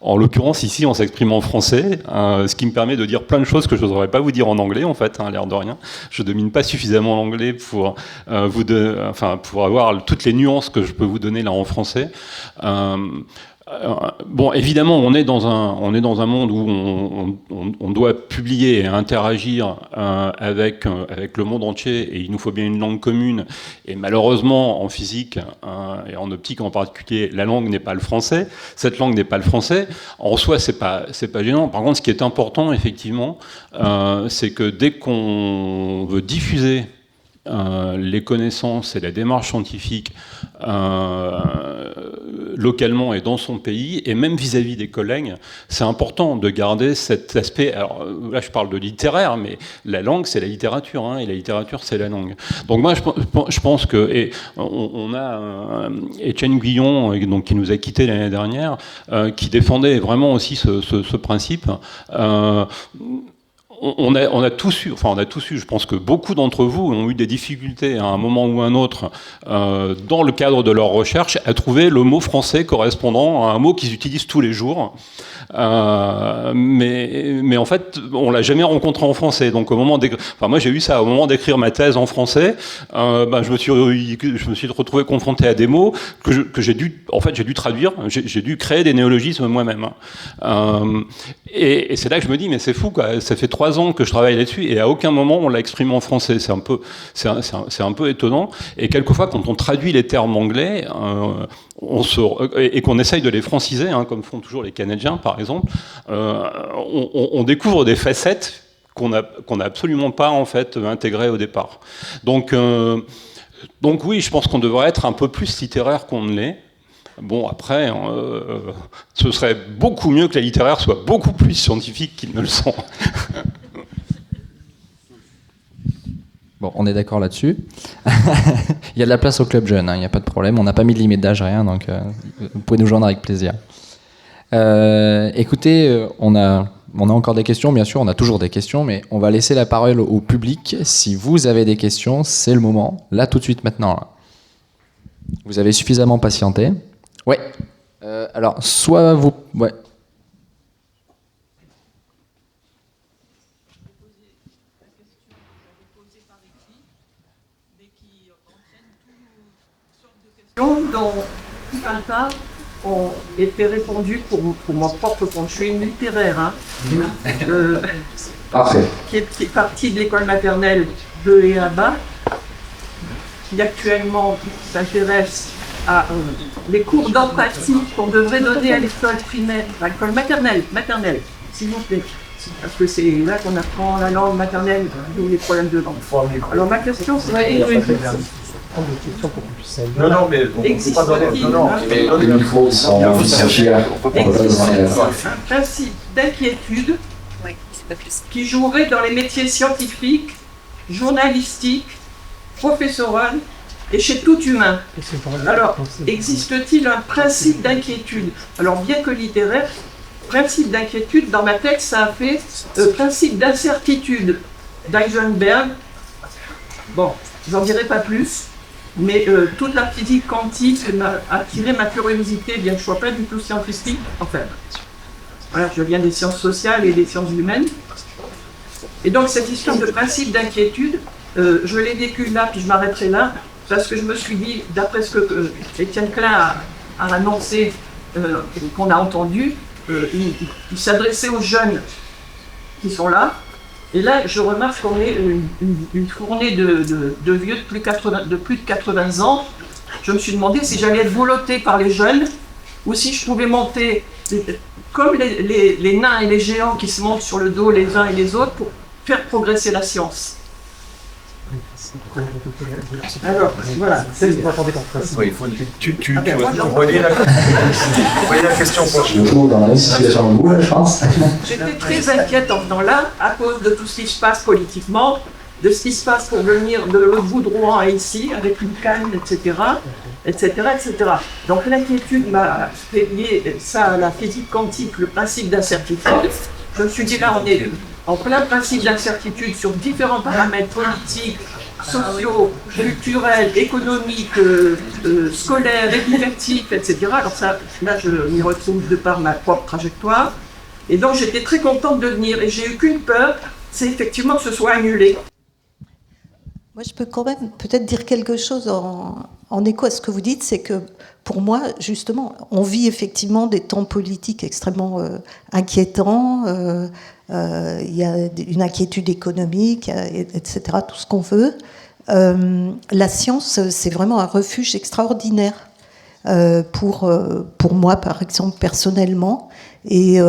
En l'occurrence, ici, on s'exprime en français, ce qui me permet de dire plein de choses que je n'oserais pas vous dire en anglais, en fait, l'air de rien. Je ne domine pas suffisamment l'anglais pour avoir toutes les nuances que je peux vous donner là en français. Bon, évidemment, on est dans un monde où on doit publier et interagir avec le monde entier, et il nous faut bien une langue commune. Et malheureusement, en physique et en optique en particulier, la langue n'est pas le français. Cette langue n'est pas le français. En soi, c'est pas gênant. Par contre, ce qui est important, effectivement, c'est que dès qu'on veut diffuser les connaissances et la démarche scientifique localement et dans son pays, et même vis-à-vis des collègues, c'est important de garder cet aspect. Alors là, je parle de littéraire, mais la langue, c'est la littérature, hein, et la littérature, c'est la langue. Donc moi, je pense que, et on a Étienne Guillon, donc, qui nous a quittés l'année dernière, qui défendait vraiment aussi ce principe. On a tous eu, je pense que beaucoup d'entre vous ont eu des difficultés à un moment ou un autre dans le cadre de leur recherche à trouver le mot français correspondant à un mot qu'ils utilisent tous les jours. Mais en fait, on l'a jamais rencontré en français. Donc moi j'ai eu ça au moment d'écrire ma thèse en français. Je me suis retrouvé confronté à des mots que j'ai dû traduire. J'ai dû créer des néologismes moi-même. Et c'est là que je me dis, mais c'est fou, quoi. Ça fait 3 ans que je travaille là-dessus et à aucun moment on l'a exprimé en français. C'est un peu étonnant. Et quelquefois, quand on traduit les termes anglais, et qu'on essaye de les franciser, hein, comme font toujours les Canadiens, par exemple, on découvre des facettes qu'on n'a absolument pas en fait intégrées au départ. Donc oui, je pense qu'on devrait être un peu plus littéraire qu'on ne l'est. Bon, après, ce serait beaucoup mieux que la littéraire soit beaucoup plus scientifique qu'ils ne le sont. Bon, on est d'accord là-dessus. Il y a de la place au club jeune, hein, il n'y a pas de problème. On n'a pas mis de limite d'âge, rien, donc vous pouvez nous joindre avec plaisir. Écoutez, on a encore des questions, bien sûr, on a toujours des questions, mais on va laisser la parole au public. Si vous avez des questions, c'est le moment, là, tout de suite, maintenant. Là. Vous avez suffisamment patienté. Ouais. Alors, soit vous... Ouais. Dont certains ont été répondus pour mon propre compte. Je suis une littéraire, hein, qui est partie de l'école maternelle de et à bas, qui actuellement s'intéresse à les cours d'empathie qu'on devrait donner à l'école primaire, à l'école maternelle, s'il vous plaît. Parce que c'est là qu'on apprend la langue maternelle, tous les problèmes de langue. Alors ma question serait... Non, mais on ne peut pas donner. Non, il faut un principe d'inquiétude qui jouerait dans les métiers scientifiques, journalistiques, professoraux et chez tout humain. Alors, existe-t-il un principe d'inquiétude? Alors, bien que littéraire, principe d'inquiétude, dans ma texte, ça a fait principe d'incertitude d'Heisenberg. Bon, j'en dirai pas plus. Mais toute la physique quantique a attiré ma curiosité, bien que je ne sois pas du tout scientifique. Enfin, voilà, je viens des sciences sociales et des sciences humaines. Et donc cette histoire de principe d'inquiétude, je l'ai vécue là, puis je m'arrêterai là, parce que je me suis dit, d'après ce que Étienne Klein a annoncé, qu'on a entendu, il s'adressait aux jeunes qui sont là. Et là, je remarque qu'on est une fournée de vieux de plus de 80 ans. Je me suis demandé si j'allais être volotté par les jeunes ou si je pouvais monter comme les nains et les géants qui se montent sur le dos les uns et les autres pour faire progresser la science. Alors, voilà. Oui, tu voyais la question pour je me trouve dans la même situation que vous, je pense. J'étais très inquiète en venant là, à cause de tout ce qui se passe politiquement, de ce qui se passe pour venir de l'autre bout de Rouen à ici, avec une canne, etc. Donc l'inquiétude m'a fait lier ça à la physique quantique, le principe d'incertitude. Je me suis dit là, on est en plein principe d'incertitude sur différents paramètres politiques, sociaux, culturels, économiques, scolaires, éducatifs, etc. Alors ça, là, je m'y retrouve de par ma propre trajectoire. Et donc, j'étais très contente de venir. Et j'ai eu qu'une peur, c'est effectivement que ce soit annulé. Moi, je peux quand même peut-être dire quelque chose en écho à ce que vous dites, c'est que pour moi, justement, on vit effectivement des temps politiques extrêmement inquiétants. Il y a une inquiétude économique, etc., tout ce qu'on veut. La science, c'est vraiment un refuge extraordinaire pour moi, par exemple, personnellement. Et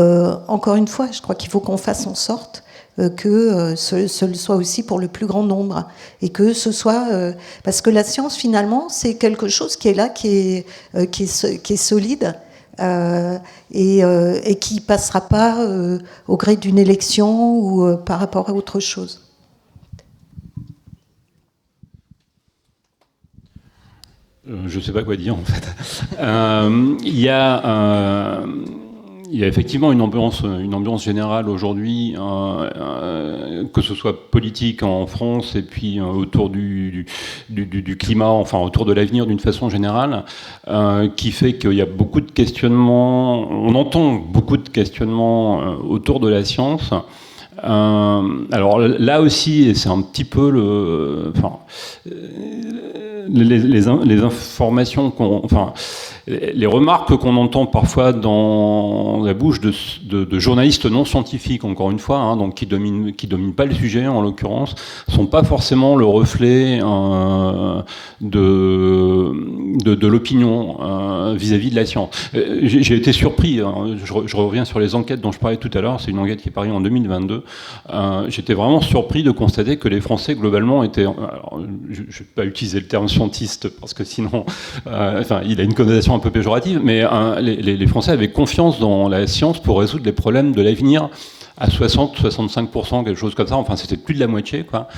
encore une fois, je crois qu'il faut qu'on fasse en sorte que ce le soit aussi pour le plus grand nombre. Et que ce soit... parce que la science, finalement, c'est quelque chose qui est là, qui est solide, et qui passera pas au gré d'une élection ou par rapport à autre chose. Je ne sais pas quoi dire en fait. Il y a effectivement une ambiance générale aujourd'hui, que ce soit politique en France et puis autour du climat, enfin autour de l'avenir d'une façon générale, qui fait qu'il y a beaucoup de questionnements, on entend beaucoup de questionnements autour de la science. Alors là aussi, et c'est un petit peu les informations les remarques qu'on entend parfois dans la bouche de journalistes non scientifiques, encore une fois, donc qui dominent pas le sujet en l'occurrence, sont pas forcément le reflet de l'opinion vis-à-vis de la science. J'ai été surpris. Je reviens sur les enquêtes dont je parlais tout à l'heure. C'est une enquête qui est parue en 2022. J'étais vraiment surpris de constater que les Français globalement étaient. Alors, je ne vais pas utiliser le terme scientiste parce que sinon, il a une connotation un peu péjorative, mais les Français avaient confiance dans la science pour résoudre les problèmes de l'avenir à 60-65%, quelque chose comme ça. Enfin, c'était plus de la moitié, quoi.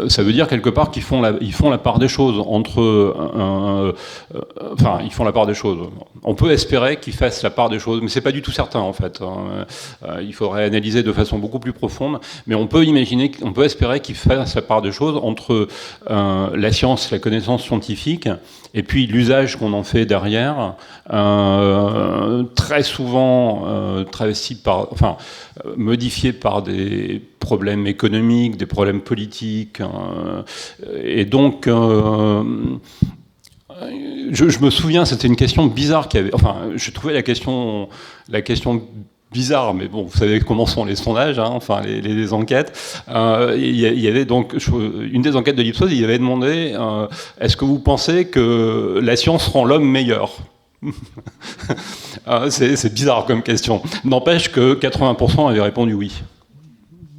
Ça veut dire quelque part qu'ils font la part des choses entre. Ils font la part des choses. On peut espérer qu'ils fassent la part des choses, mais c'est pas du tout certain en fait. Il faudrait analyser de façon beaucoup plus profonde, mais on peut espérer qu'ils fassent la part des choses entre la science, la connaissance scientifique, et puis l'usage qu'on en fait derrière, très souvent modifié par des problèmes économiques, des problèmes politiques, et donc je me souviens, c'était une question bizarre je trouvais la question bizarre, mais bon, vous savez comment sont les sondages, les enquêtes. Il y avait donc une des enquêtes de l'Ipsos, il avait demandé est-ce que vous pensez que la science rend l'homme meilleur? C'est bizarre comme question. N'empêche que 80% avaient répondu oui.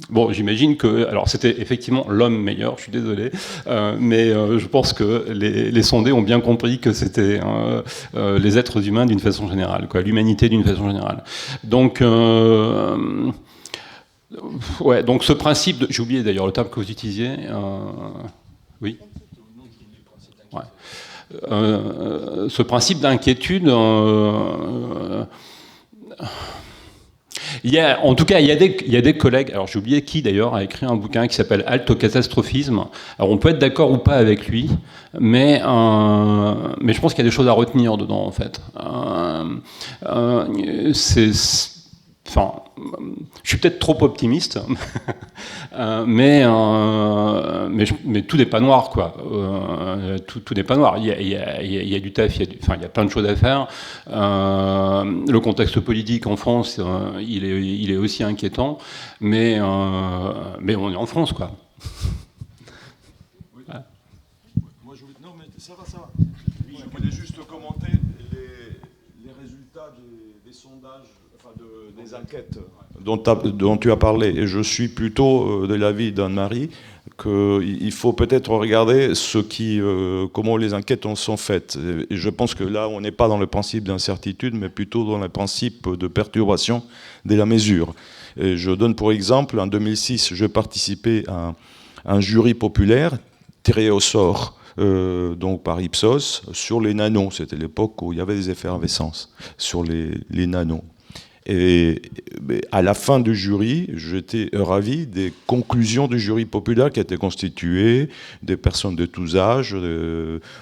Bon, j'imagine que... Alors, c'était effectivement l'homme meilleur, je suis désolé, mais je pense que les sondés ont bien compris que c'était les êtres humains d'une façon générale, quoi, l'humanité d'une façon générale. Donc, donc ce principe... J'ai oublié d'ailleurs le terme que vous utilisiez. Oui. Ouais. Ce principe d'inquiétude... en tout cas, il y a des collègues, alors j'ai oublié qui d'ailleurs, a écrit un bouquin qui s'appelle Halte au catastrophisme. Alors on peut être d'accord ou pas avec lui, mais je pense qu'il y a des choses à retenir dedans en fait. Je suis peut-être trop optimiste, mais tout n'est pas noir, quoi. Tout n'est pas noir. Il y a du taf, il y a plein de choses à faire. Le contexte politique en France, il est aussi inquiétant, mais on est en France, quoi. Non, mais ça va. Je voulais juste commenter les résultats des sondages, des enquêtes dont tu as parlé. Et je suis plutôt de l'avis d'Anne-Marie qu'il faut peut-être regarder comment les enquêtes sont faites. Et je pense que là, on n'est pas dans le principe d'incertitude, mais plutôt dans le principe de perturbation de la mesure. Et je donne pour exemple, en 2006, je participais à un jury populaire tiré au sort donc par Ipsos sur les nanos. C'était l'époque où il y avait des effervescences sur les nanos. Et à la fin du jury, j'étais ravi des conclusions du jury populaire qui étaient constituées des personnes de tous âges,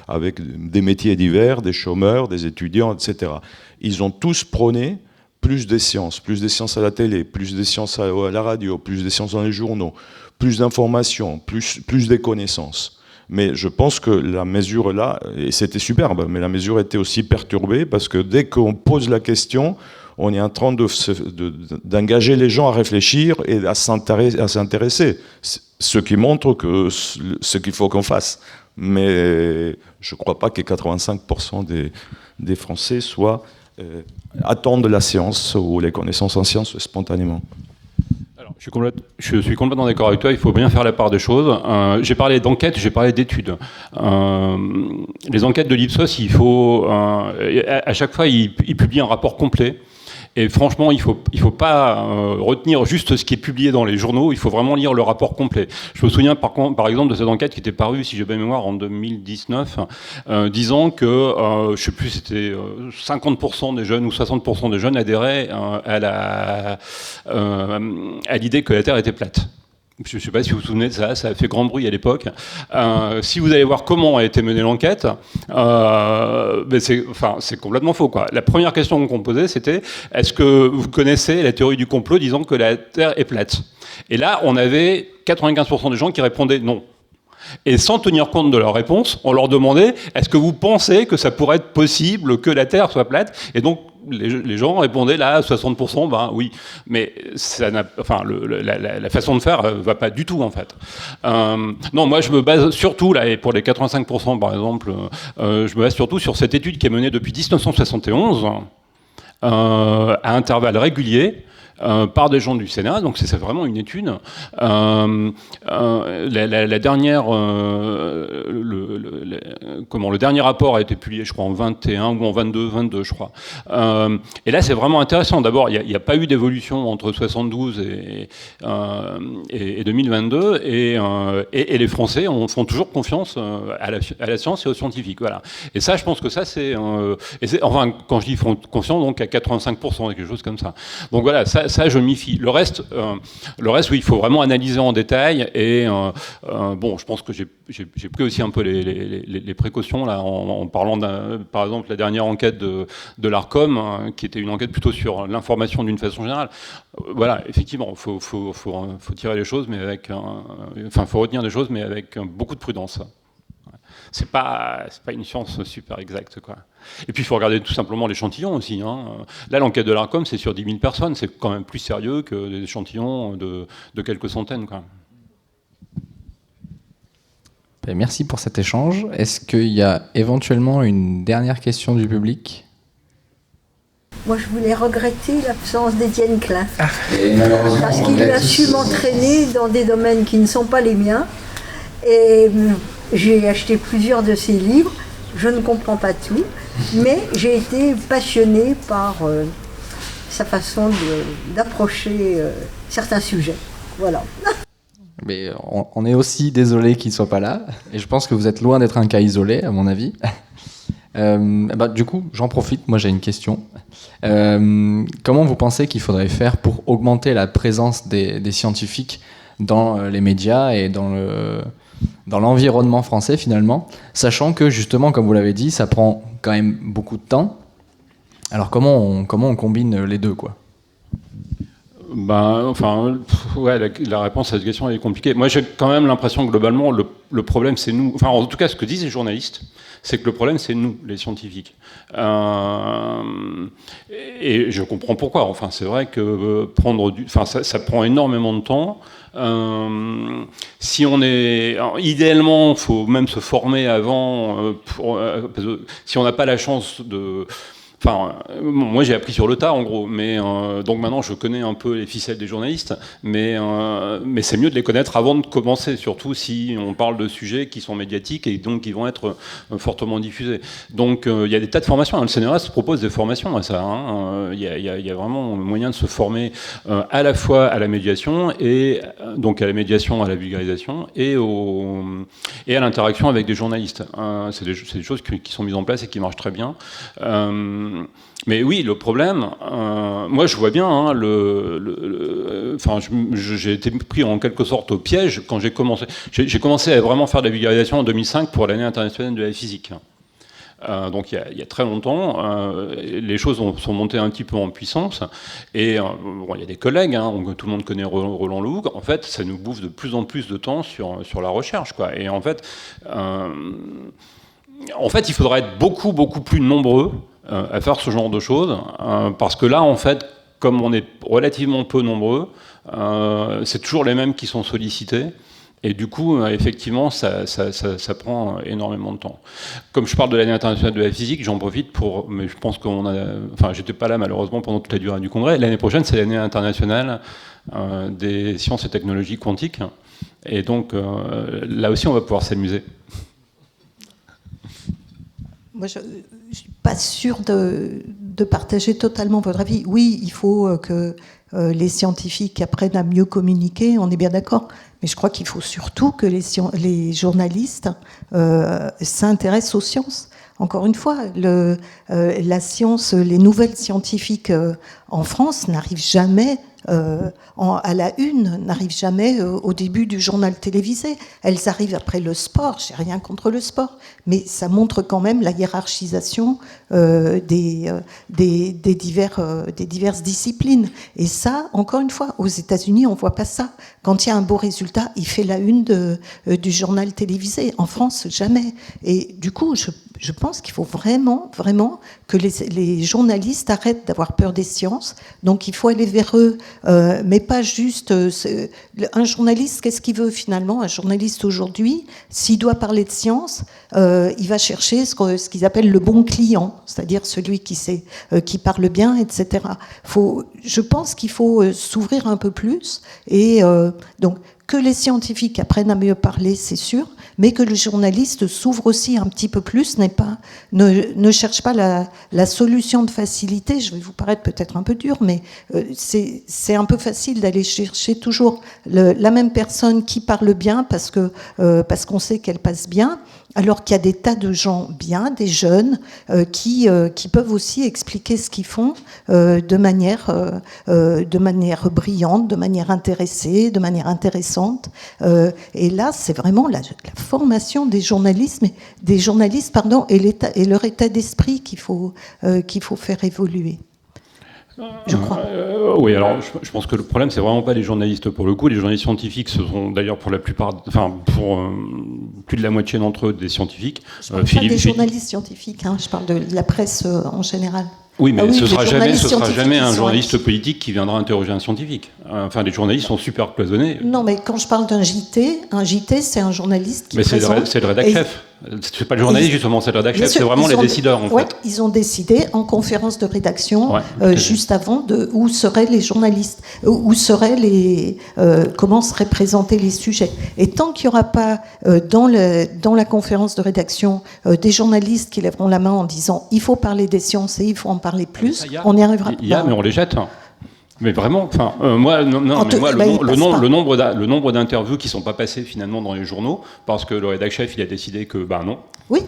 avec des métiers divers, des chômeurs, des étudiants, etc. Ils ont tous prôné plus de sciences à la télé, plus de sciences à la radio, plus de sciences dans les journaux, plus d'informations, plus de connaissances. Mais je pense que la mesure là, et c'était superbe, mais la mesure était aussi perturbée parce que dès qu'on pose la question, on est en train d'engager les gens à réfléchir et à s'intéresser. Ce qui montre que ce qu'il faut qu'on fasse. Mais je ne crois pas que 85% des Français attendent la science ou les connaissances en sciences spontanément. Je suis complètement d'accord avec toi, il faut bien faire la part des choses. J'ai parlé d'enquête, j'ai parlé d'études. Les enquêtes de l'Ipsos, il faut, à chaque fois, ils publient un rapport complet. Et franchement, il faut pas retenir juste ce qui est publié dans les journaux, il faut vraiment lire le rapport complet. Je me souviens par exemple de cette enquête qui était parue, si j'ai bien mémoire, en 2019, disant que, je sais plus, c'était 50% des jeunes ou 60% des jeunes adhéraient à l'idée que la Terre était plate. Je ne sais pas si vous vous souvenez de ça, ça a fait grand bruit à l'époque. Si vous allez voir comment a été menée l'enquête, c'est complètement faux, quoi. La première question qu'on posait, c'était est-ce que vous connaissez la théorie du complot disant que la Terre est plate? Et là, on avait 95% des gens qui répondaient non. Et sans tenir compte de leur réponse, on leur demandait est-ce que vous pensez que ça pourrait être possible que la Terre soit plate? Et donc, les gens répondaient là, 60%, ben oui. Mais ça n'a, enfin, la façon de faire va pas du tout, en fait. Non, moi, je me base surtout, là, et pour les 85%, par exemple, je me base surtout sur cette étude qui est menée depuis 1971, à intervalles réguliers, par des gens du Sénat, donc c'est vraiment une étude. La dernière, le dernier rapport a été publié, je crois, en 21 ou en 22, je crois. Et là, c'est vraiment intéressant. D'abord, il n'y a pas eu d'évolution entre 72 et 2022, et les Français font toujours confiance à la science et aux scientifiques. Voilà. Et ça, je pense que ça, enfin, quand je dis font confiance, donc à 85%, quelque chose comme ça. Donc voilà, ça, je m'y fie. Le reste, oui, il faut vraiment analyser en détail. Et bon, je pense que j'ai pris aussi un peu les précautions là, en parlant, par exemple, la dernière enquête de l'Arcom, qui était une enquête plutôt sur l'information d'une façon générale. Voilà, effectivement, faut tirer les choses, mais faut retenir des choses, mais avec beaucoup de prudence. C'est pas une science super exacte, quoi. Et puis il faut regarder tout simplement l'échantillon aussi. Là, l'enquête de l'Arcom, c'est sur 10 000 personnes, c'est quand même plus sérieux que des échantillons de quelques centaines, quoi. Merci pour cet échange. Est-ce qu'il y a éventuellement une dernière question du public ? Moi, je voulais regretter l'absence d'Étienne Klein. Parce qu'il a su m'entraîner dans des domaines qui ne sont pas les miens. Et j'ai acheté plusieurs de ses livres. Je ne comprends pas tout, mais j'ai été passionnée par sa façon d'approcher certains sujets. Voilà. Mais on est aussi désolé qu'il ne soit pas là. Et je pense que vous êtes loin d'être un cas isolé, à mon avis. Du coup, j'en profite. Moi, j'ai une question. Comment vous pensez qu'il faudrait faire pour augmenter la présence des scientifiques dans les médias et dans l'environnement français, finalement, sachant que, justement, comme vous l'avez dit, ça prend quand même beaucoup de temps. Alors, comment on combine les deux, quoi ? La réponse à cette question est compliquée. Moi, j'ai quand même l'impression que, globalement, le problème, c'est nous. Enfin, en tout cas, ce que disent les journalistes, c'est que le problème, c'est nous, les scientifiques. Et je comprends pourquoi. Enfin, c'est vrai que ça prend énormément de temps. Si on est... idéalement, il faut même se former avant. Si on n'a pas la chance de... Enfin, moi j'ai appris sur le tas en gros, mais donc maintenant je connais un peu les ficelles des journalistes, mais c'est mieux de les connaître avant de commencer, surtout si on parle de sujets qui sont médiatiques et donc qui vont être fortement diffusés. Donc il y a des tas de formations, le CNRS propose des formations à ça. Il y a vraiment moyen de se former à la fois à la médiation et donc à la médiation, à la vulgarisation et à l'interaction avec des journalistes. C'est des choses qui sont mises en place et qui marchent très bien. Mais oui, le problème, moi je vois bien, j'ai été pris en quelque sorte au piège quand j'ai commencé. J'ai commencé à vraiment faire de la vulgarisation en 2005 pour l'année internationale de la physique. Donc il y a très longtemps, les choses sont montées un petit peu en puissance. Et il y a des collègues, tout le monde connaît Roland Lougue. En fait, ça nous bouffe de plus en plus de temps sur la recherche, quoi. Et en fait, il faudrait être beaucoup, beaucoup plus nombreux à faire ce genre de choses, parce que là, en fait, comme on est relativement peu nombreux, c'est toujours les mêmes qui sont sollicités. Et du coup, effectivement, ça prend énormément de temps. Comme je parle de l'année internationale de la physique, j'en profite pour... Mais je pense enfin, j'étais pas là malheureusement pendant toute la durée du congrès. L'année prochaine, c'est l'année internationale des sciences et technologies quantiques. Et donc, là aussi, on va pouvoir s'amuser. Moi, je ne suis pas sûre de partager totalement votre avis. Oui, il faut que les scientifiques apprennent à mieux communiquer, on est bien d'accord. Mais je crois qu'il faut surtout que les journalistes s'intéressent aux sciences. Encore une fois, la science, les nouvelles scientifiques en France n'arrivent jamais à la une, n'arrivent jamais au début du journal télévisé. Elles arrivent après le sport, j'ai rien contre le sport, mais ça montre quand même la hiérarchisation des diverses disciplines. Et ça, encore une fois, aux États-Unis, on voit pas ça. Quand il y a un beau résultat, il fait la une du journal télévisé. En France, jamais. Et du coup, je pense qu'il faut vraiment, vraiment que les journalistes arrêtent d'avoir peur des sciences. Donc il faut aller vers eux, mais pas juste... un journaliste, qu'est-ce qu'il veut finalement? Un journaliste aujourd'hui, s'il doit parler de science, il va chercher ce qu'ils appellent le bon client, c'est-à-dire celui qui parle bien, etc. Je pense qu'il faut s'ouvrir un peu plus, et donc que les scientifiques apprennent à mieux parler, c'est sûr, mais que le journaliste s'ouvre aussi un petit peu plus, ne cherche pas la solution de facilité. Je vais vous paraître peut-être un peu dur, mais c'est un peu facile d'aller chercher toujours la même personne qui parle bien parce qu'on sait qu'elle passe bien, alors qu'il y a des tas de gens bien, des jeunes, qui peuvent aussi expliquer ce qu'ils font de manière brillante, de manière intéressée, de manière intéressante. Et là, c'est vraiment la formation des journalistes, et leur état d'esprit qu'il faut faire évoluer. Je crois. Oui, alors je pense que le problème, c'est vraiment pas les journalistes pour le coup. Les journalistes scientifiques, ce sont d'ailleurs pour la plupart, enfin pour plus de la moitié d'entre eux des scientifiques. Je parle pas des journalistes scientifiques, je parle de la presse en général. Oui, mais ce sera jamais un journaliste politique qui viendra interroger un scientifique. Enfin, les journalistes sont super cloisonnés. Non, mais quand je parle d'un JT, c'est un journaliste qui présente... Mais c'est le rédac-chef. C'est pas le journaliste, justement, c'est le rédac-chef. C'est vraiment les décideurs, en fait. Ils ont décidé en conférence de rédaction, juste avant, où seraient les journalistes, où seraient comment seraient présentés les sujets. Et tant qu'il n'y aura pas dans la conférence de rédaction des journalistes qui lèveront la main en disant il faut parler des sciences et il faut en parler plus, on n'y arrivera pas. Il y a, mais on les jette. Mais vraiment, enfin, le nombre d'interviews qui sont pas passées finalement dans les journaux parce que le rédac-chef il a décidé que non. Oui,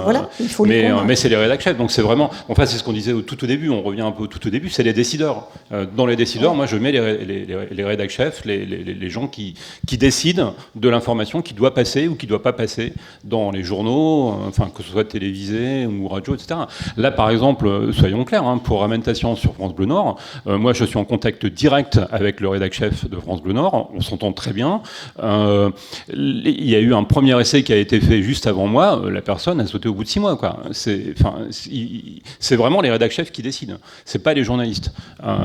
voilà, il faut les convaincre. Mais c'est les rédac-chefs, donc c'est vraiment. Enfin, c'est ce qu'on disait tout au début. On revient un peu tout au début. C'est les décideurs. Dans les décideurs, moi, je mets les rédac-chefs, les gens qui décident de l'information qui doit passer ou qui doit pas passer dans les journaux, enfin que ce soit télévisé ou radio, etc. Là, par exemple, soyons clairs, pour Ramène ta science sur France Bleu Nord, moi, je suis en contact direct avec le rédac-chef de France Bleu Nord. On s'entend très bien. Il y a eu un premier essai qui a été fait juste avant moi. La personne a sauté au bout de 6 mois, quoi. C'est vraiment les rédac-chefs qui décident. C'est pas les journalistes.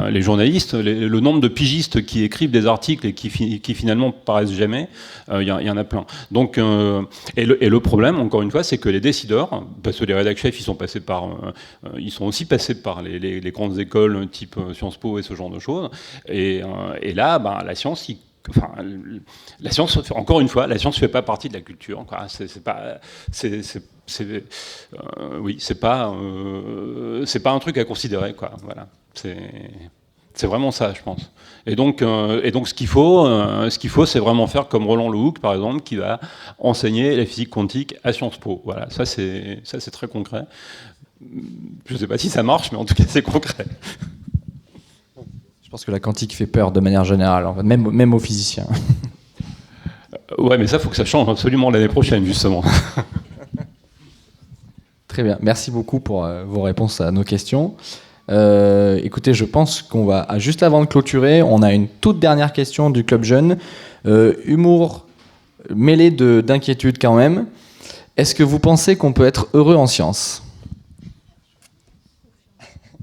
Les journalistes, le nombre de pigistes qui écrivent des articles et qui finalement paraissent jamais, il y en a plein. Donc, et le problème, encore une fois, c'est que les décideurs, parce que les rédac-chefs, ils sont aussi passés par les grandes écoles type Sciences Po et ce genre de choses. Et là, la science, la science, encore une fois, la science fait pas partie de la culture. Quoi. C'est pas un truc à considérer. Quoi. Voilà. C'est vraiment ça, je pense. Et donc, ce qu'il faut, c'est vraiment faire comme Roland Lehoucq, par exemple, qui va enseigner la physique quantique à Sciences Po. Voilà, ça c'est très concret. Je ne sais pas si ça marche, mais en tout cas, c'est concret. Je pense que la quantique fait peur de manière générale, en fait, même aux physiciens. Ouais, mais ça, il faut que ça change absolument l'année prochaine, justement. Très bien, merci beaucoup pour vos réponses à nos questions. Écoutez, je pense qu'on va, juste avant de clôturer, on a une toute dernière question du Club Jeune. Humour mêlé d'inquiétude quand même. Est-ce que vous pensez qu'on peut être heureux en sciences ?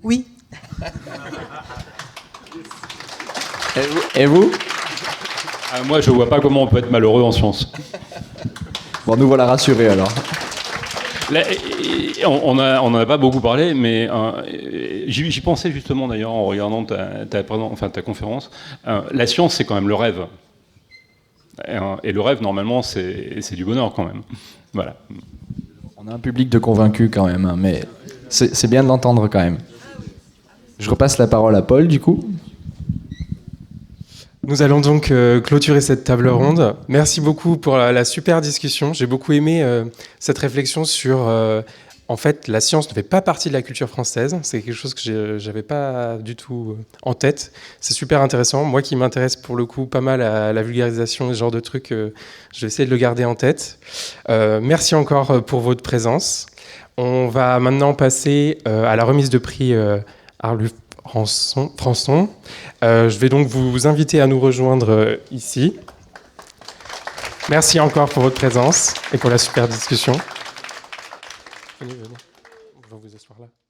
Oui. Et vous ? Moi, je vois pas comment on peut être malheureux en sciences. Bon, nous voilà rassurés alors. Là, on n'en a pas beaucoup parlé, mais j'y pensais justement d'ailleurs en regardant ta conférence. La science, c'est quand même le rêve. Et le rêve, normalement, c'est du bonheur quand même. Voilà. On a un public de convaincus quand même, hein, mais c'est bien de l'entendre quand même. Je repasse la parole à Paul, du coup. Nous allons donc clôturer cette table ronde. Merci beaucoup pour la super discussion. J'ai beaucoup aimé cette réflexion sur... en fait, la science ne fait pas partie de la culture française. C'est quelque chose que je n'avais pas du tout en tête. C'est super intéressant. Moi qui m'intéresse pour le coup pas mal à la vulgarisation, ce genre de trucs, je vais essayer de le garder en tête. Merci encore pour votre présence. On va maintenant passer à la remise de prix Arluf Françon. Je vais donc vous inviter à nous rejoindre ici. Merci encore pour votre présence et pour la super discussion. Venez, on va vous asseoir là.